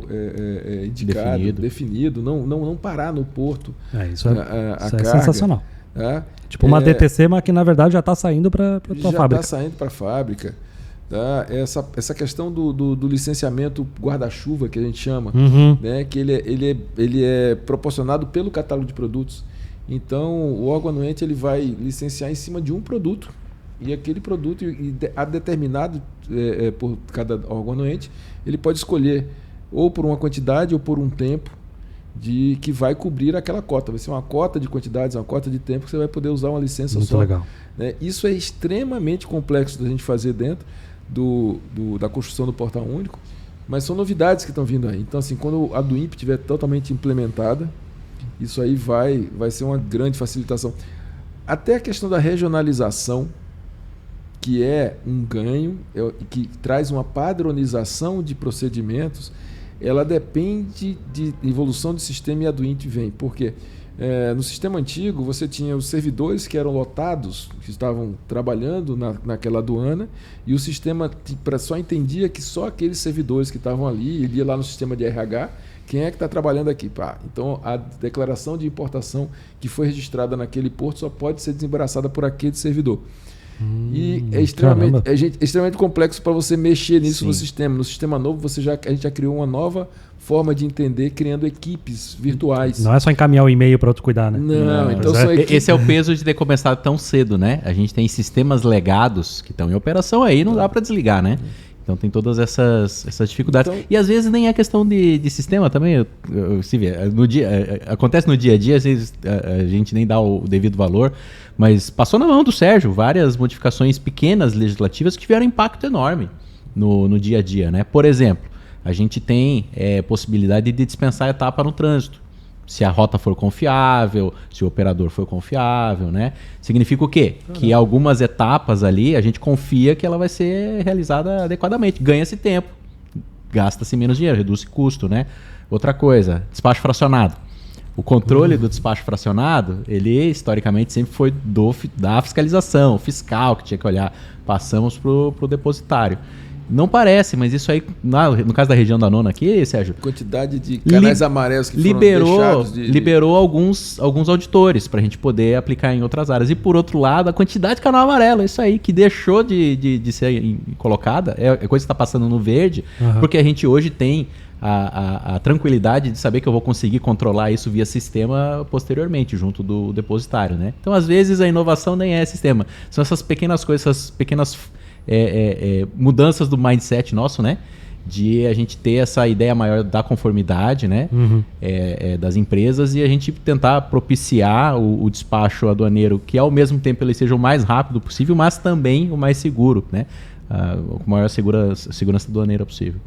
indicado, definido, não parar no porto. Isso é sensacional. Tipo uma DTC, mas que na verdade já está saindo para a tua fábrica. Já está saindo para a fábrica. Tá? Essa questão do licenciamento guarda-chuva, que a gente chama, né? Que ele é proporcionado pelo catálogo de produtos. Então, o órgão anuente ele vai licenciar em cima de um produto. E aquele produto, a determinado por cada órgão anuente, ele pode escolher ou por uma quantidade ou por um tempo que vai cobrir aquela cota. Vai ser uma cota de quantidades, uma cota de tempo que você vai poder usar uma licença muito só. Legal. Né? Isso é extremamente complexo da gente fazer dentro da construção do Portal Único, mas são novidades que estão vindo aí. Então, assim, quando a do INPE estiver totalmente implementada, isso aí vai ser uma grande facilitação. Até a questão da regionalização, que é um ganho, que traz uma padronização de procedimentos, ela depende de evolução do sistema, e a do INPE vem. Por quê? No sistema antigo, você tinha os servidores que eram lotados, que estavam trabalhando naquela aduana, e o sistema só entendia que só aqueles servidores que estavam ali, ele ia lá no sistema de RH, quem é que está trabalhando aqui? Então, a declaração de importação que foi registrada naquele porto só pode ser desembaraçada por aquele servidor. E é extremamente complexo para você mexer nisso no sistema. No sistema novo, a gente já criou uma nova forma de entender, criando equipes virtuais. Não é só encaminhar o e-mail para outro cuidar, né? Não, então esse é o peso de ter começado tão cedo, né? A gente tem sistemas legados que estão em operação aí, não dá para desligar, né? Então tem todas essas dificuldades. Então, e às vezes nem é questão de sistema também. Se vê, acontece no dia a dia, às vezes a gente nem dá o devido valor, mas passou na mão do Sérgio várias modificações pequenas legislativas que tiveram impacto enorme no dia a dia, né? Por exemplo, a gente tem possibilidade de dispensar a etapa no trânsito. Se a rota for confiável, se o operador for confiável, né? Significa o quê? Que algumas etapas ali a gente confia que ela vai ser realizada adequadamente. Ganha-se tempo, gasta-se menos dinheiro, reduz-se custo, né? Outra coisa, despacho fracionado. O controle do despacho fracionado, ele historicamente sempre foi da fiscalização, fiscal que tinha que olhar. Passamos para o depositário. Não parece, mas isso aí, no caso da região da Nona aqui, Sérgio... Quantidade de canais amarelos que foram deixados liberou alguns auditores para a gente poder aplicar em outras áreas. E por outro lado, a quantidade de canal amarelo, isso aí, que deixou de ser colocada, é coisa que está passando no verde, porque a gente hoje tem a tranquilidade de saber que eu vou conseguir controlar isso via sistema posteriormente, junto do depositário, né? Então, às vezes, a inovação nem é sistema. São essas pequenas coisas, essas pequenas... mudanças do mindset nosso, né? De a gente ter essa ideia maior da conformidade, né? Das empresas, e a gente tentar propiciar o despacho aduaneiro, que ao mesmo tempo ele seja o mais rápido possível, mas também o mais seguro, né? Com a maior segurança aduaneira possível.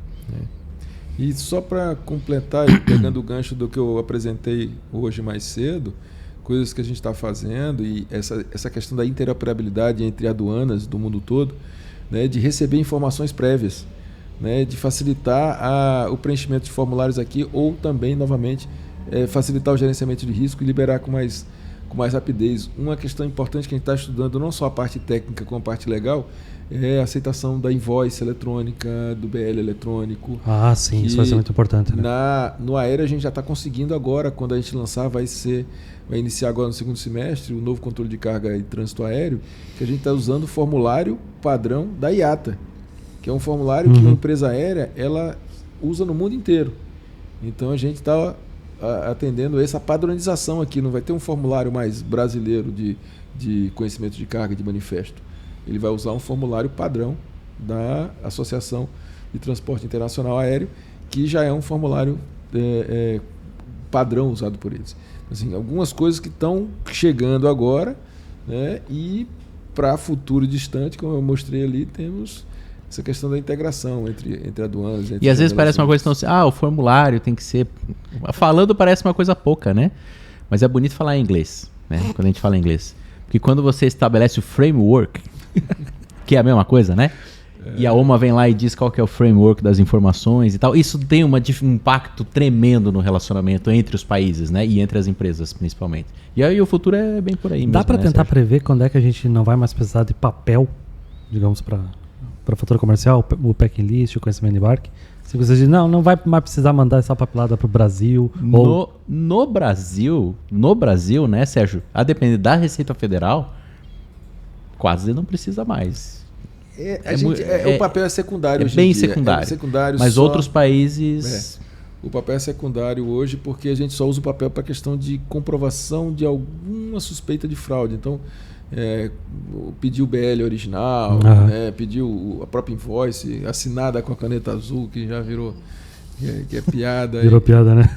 E só para completar, pegando o gancho do que eu apresentei hoje mais cedo, coisas que a gente está fazendo, e essa questão da interoperabilidade entre aduanas do mundo todo, né, de receber informações prévias, né, de facilitar o preenchimento de formulários aqui, ou também, novamente, facilitar o gerenciamento de risco e liberar com mais rapidez. Uma questão importante que a gente está estudando, não só a parte técnica como a parte legal, é a aceitação da invoice eletrônica, do BL eletrônico. Sim, isso vai ser muito importante, né? No aéreo a gente já está conseguindo agora, quando a gente lançar, vai iniciar agora no segundo semestre o novo controle de carga e trânsito aéreo, que a gente está usando o formulário padrão da IATA, que é um formulário que uma empresa aérea ela usa no mundo inteiro. Então a gente está atendendo essa padronização aqui. Não vai ter um formulário mais brasileiro de conhecimento de carga, de manifesto. Ele vai usar um formulário padrão da Associação de Transporte Internacional Aéreo, que já é um formulário padrão usado por eles. Assim, algumas coisas que estão chegando agora, né? E para futuro distante, como eu mostrei ali, temos essa questão da integração entre aduanas. E às vezes parece uma coisa tão assim, o formulário tem que ser... Falando parece uma coisa pouca, né? Mas é bonito falar em inglês, né? Quando a gente fala em inglês. Porque quando você estabelece o framework, que é a mesma coisa, né? E a OMA vem lá e diz qual que é o framework das informações e tal. Isso tem um impacto tremendo no relacionamento entre os países, né? E entre as empresas, principalmente. E aí o futuro é bem por aí mesmo. Dá para né, tentar Sérgio? prever quando é que a gente não vai mais precisar de papel, digamos, para fatura comercial, o packing list, o conhecimento de embarque? Se você diz, não vai mais precisar mandar essa papelada para o Brasil. No Brasil, né, Sérgio? A depender da Receita Federal, quase não precisa mais. O papel é secundário hoje bem em dia. secundário. É secundário mas só, outros países... O papel é secundário hoje porque a gente só usa o papel para questão de comprovação de alguma suspeita de fraude. Então, pedir o BL original, né, pedir a própria invoice assinada com a caneta azul, que já virou que é piada. Virou piada, né?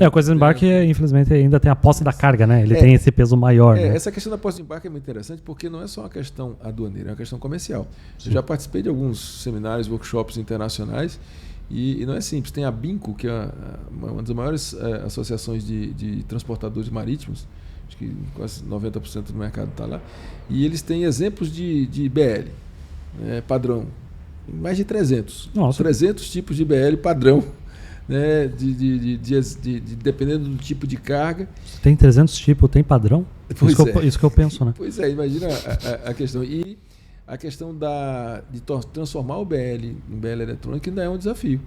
A coisa do embarque, infelizmente, ainda tem a posse da carga, né? Ele tem esse peso maior. Né? Essa questão da posse de embarque é muito interessante porque não é só uma questão aduaneira, é uma questão comercial. Sim. Eu já participei de alguns seminários, workshops internacionais e não é simples. Tem a BINCO, que é uma das maiores associações de transportadores marítimos, acho que quase 90% do mercado está lá, e eles têm exemplos de BL, padrão, mais de 300. Nossa. 300 tipos de BL padrão. Né, dependendo do tipo de carga. Tem 300 tipos, tem padrão? Isso que eu penso, né? Pois é, imagina a questão. E a questão de transformar o BL em BL eletrônico ainda é um desafio.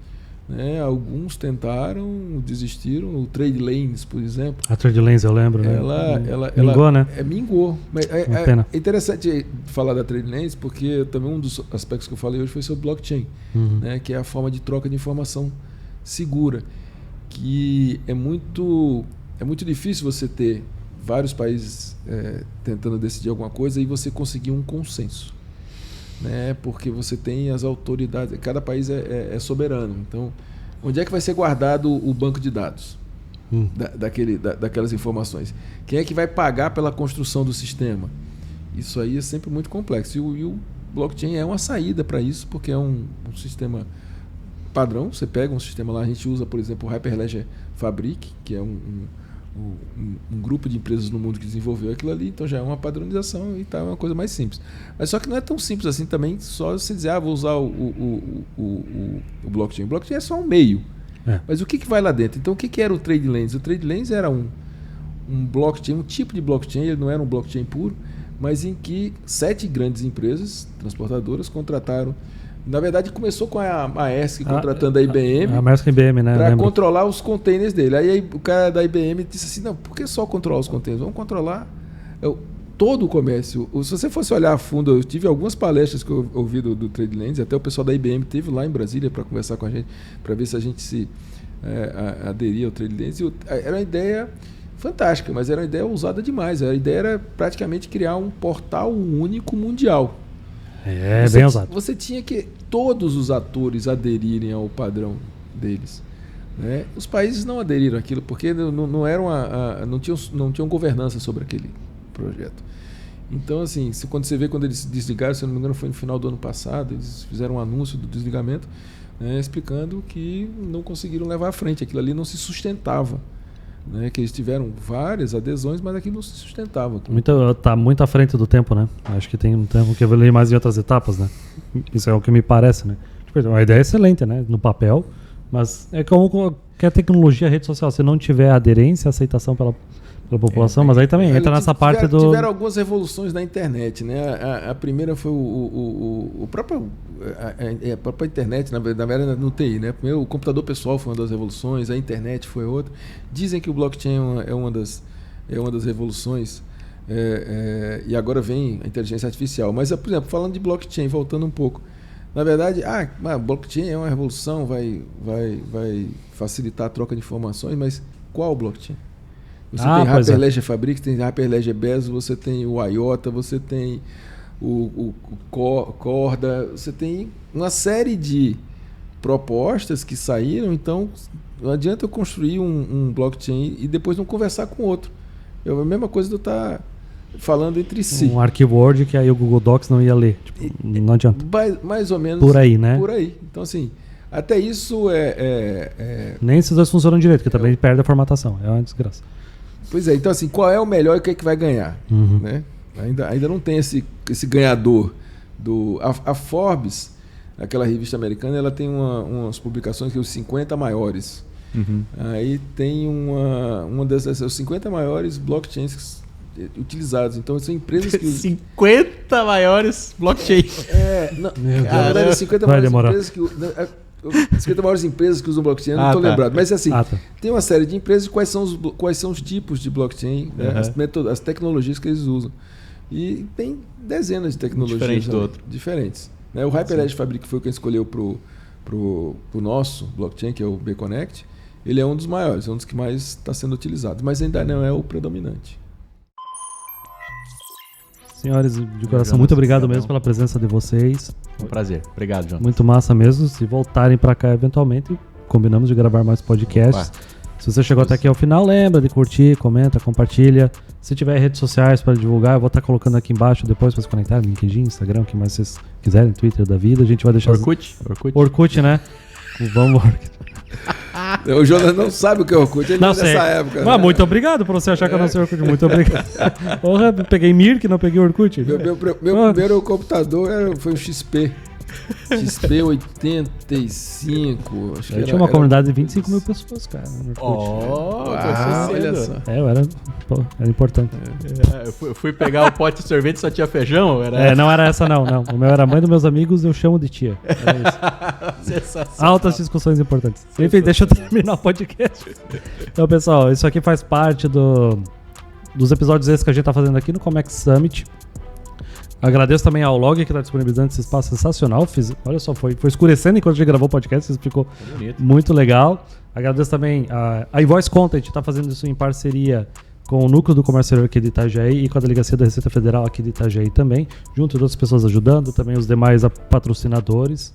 Né? Alguns tentaram, desistiram. O Trade Lanes, por exemplo. A Trade Lanes, eu lembro. Ela mingou, né? Mingou. Mas pena. É interessante falar da Trade Lanes, porque também um dos aspectos que eu falei hoje foi sobre blockchain, né? Que é a forma de troca de informação segura, que é muito difícil você ter vários países tentando decidir alguma coisa e você conseguir um consenso, né? Porque você tem as autoridades, cada país é soberano. Então, onde é que vai ser guardado o banco de dados daquelas informações? Quem é que vai pagar pela construção do sistema? Isso aí é sempre muito complexo. E o blockchain é uma saída para isso, porque é um sistema padrão. Você pega um sistema lá, a gente usa, por exemplo, o Hyperledger Fabric, que é um grupo de empresas no mundo que desenvolveu aquilo ali, então já é uma padronização e tá, é uma coisa mais simples. Mas só que não é tão simples assim também, só você dizer, vou usar o blockchain. O blockchain é só um meio. Mas o que vai lá dentro? Então, o que era o Trade Lanes? O Trade Lanes era um blockchain, um tipo de blockchain, ele não era um blockchain puro, mas em que 7 grandes empresas transportadoras contrataram. Na verdade, começou com a Maersk contratando a IBM. A Maersk IBM, né? Para controlar os containers dele. Aí o cara da IBM disse assim, não, por que só controlar os containers? Vamos controlar todo o comércio. Se você fosse olhar a fundo, eu tive algumas palestras que eu ouvi do Trade Lanes, até o pessoal da IBM teve lá em Brasília para conversar com a gente, para ver se a gente se aderia ao Trade Lanes. Era uma ideia fantástica, mas era uma ideia ousada demais. A ideia era praticamente criar um portal único mundial. Bem ousado. Você tinha que todos os atores aderirem ao padrão deles. Né? Os países não aderiram àquilo porque não tinham governança sobre aquele projeto. Então, assim, quando você vê quando eles desligaram, se eu não me engano foi no final do ano passado, eles fizeram um anúncio do desligamento, né, explicando que não conseguiram levar à frente. Aquilo ali não se sustentava. Né, que eles tiveram várias adesões, mas aquilo não se sustentava. Está muito à frente do tempo, né? Acho que tem um tempo que evoluir mais em outras etapas, né? Isso é o que me parece, né? A ideia é excelente, né? No papel, mas é como qualquer tecnologia, rede social, se não tiver aderência, aceitação pela população, mas aí também entra nessa parte do... Tiveram algumas revoluções na internet, né? A primeira foi a própria internet, na verdade no TI, né? Primeiro, o computador pessoal foi uma das revoluções, a internet foi outra. Dizem que o blockchain é uma das revoluções, e agora vem a inteligência artificial. Mas, por exemplo, falando de blockchain, voltando um pouco, na verdade, blockchain é uma revolução, vai facilitar a troca de informações, mas qual blockchain? Você tem Hyperledger Fabric, tem Hyperledger Bezo, você tem o IOTA, você tem o Corda, você tem uma série de propostas que saíram, então não adianta eu construir um blockchain e depois não conversar com o outro. É a mesma coisa de eu estar falando entre si. Um arquivo Word que aí o Google Docs não ia ler. Não adianta. Mais ou menos. Por aí, né? Por aí. Então, assim, até isso Nem esses dois funcionam direito, porque também perde a formatação. É uma desgraça. Pois é, então assim, qual é o melhor e o que é que vai ganhar? Né? Ainda não tem esse ganhador. A Forbes aquela revista americana, ela tem umas publicações que é os 50 maiores. Aí tem uma dessas, os 50 maiores blockchains utilizados. Então são empresas que... 50 maiores blockchains. Na verdade, 50 maiores empresas que... 50 maiores empresas que usam blockchain, eu não estou lembrado. Mas assim, tem uma série de empresas e quais são os tipos de blockchain, né? As tecnologias que eles usam. E tem dezenas de tecnologias diferentes. Né? O Hyperledger Fabric, que foi o que a gente escolheu para o nosso blockchain, que é o B-Connect, ele é um dos maiores, é um dos que mais está sendo utilizado, mas ainda não é o predominante. Senhores, de coração, muito obrigado mesmo pela presença de vocês. Um prazer. Obrigado, João. Muito massa mesmo. Se voltarem para cá eventualmente, combinamos de gravar mais podcasts. Se você chegou até aqui ao final, lembra de curtir, comenta, compartilha. Se tiver redes sociais para divulgar, eu vou estar colocando aqui embaixo depois para se conectar, LinkedIn, Instagram, o que mais vocês quiserem, Twitter da vida. A gente vai deixar... Orkut, né? Vamos... O Jonas não sabe o que é Orkut, ele não é dessa época. Mas muito obrigado por você achar que eu não sei Orkut. Muito obrigado. Porra, peguei Mirk, não peguei Orkut. Meu primeiro computador foi um XP. XP 85. Acho que tinha uma comunidade de 25 mil pessoas, cara. Olha só. Era importante. Eu fui pegar o pote de sorvete e só tinha feijão? Não era essa não. O meu era mãe dos meus amigos, eu chamo de tia. Era isso. Sensacional. Altas discussões importantes. Enfim, deixa eu terminar o podcast. Então, pessoal, isso aqui faz parte dos episódios esses que a gente tá fazendo aqui no Comex Summit. Agradeço também ao Log que está disponibilizando esse espaço sensacional. Olha só, foi escurecendo enquanto a gente gravou o podcast, isso ficou muito legal. Agradeço também a Invoice Content, está fazendo isso em parceria com o Núcleo do Comércio aqui de Itajaí e com a Delegacia da Receita Federal aqui de Itajaí também, junto de outras pessoas ajudando, também os demais patrocinadores.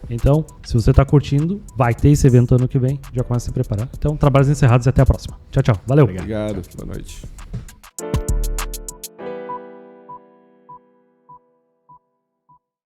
Então, se você está curtindo, vai ter esse evento ano que vem, já começa a se preparar. Então, trabalhos encerrados e até a próxima. Tchau, tchau. Valeu. Obrigado. Boa noite.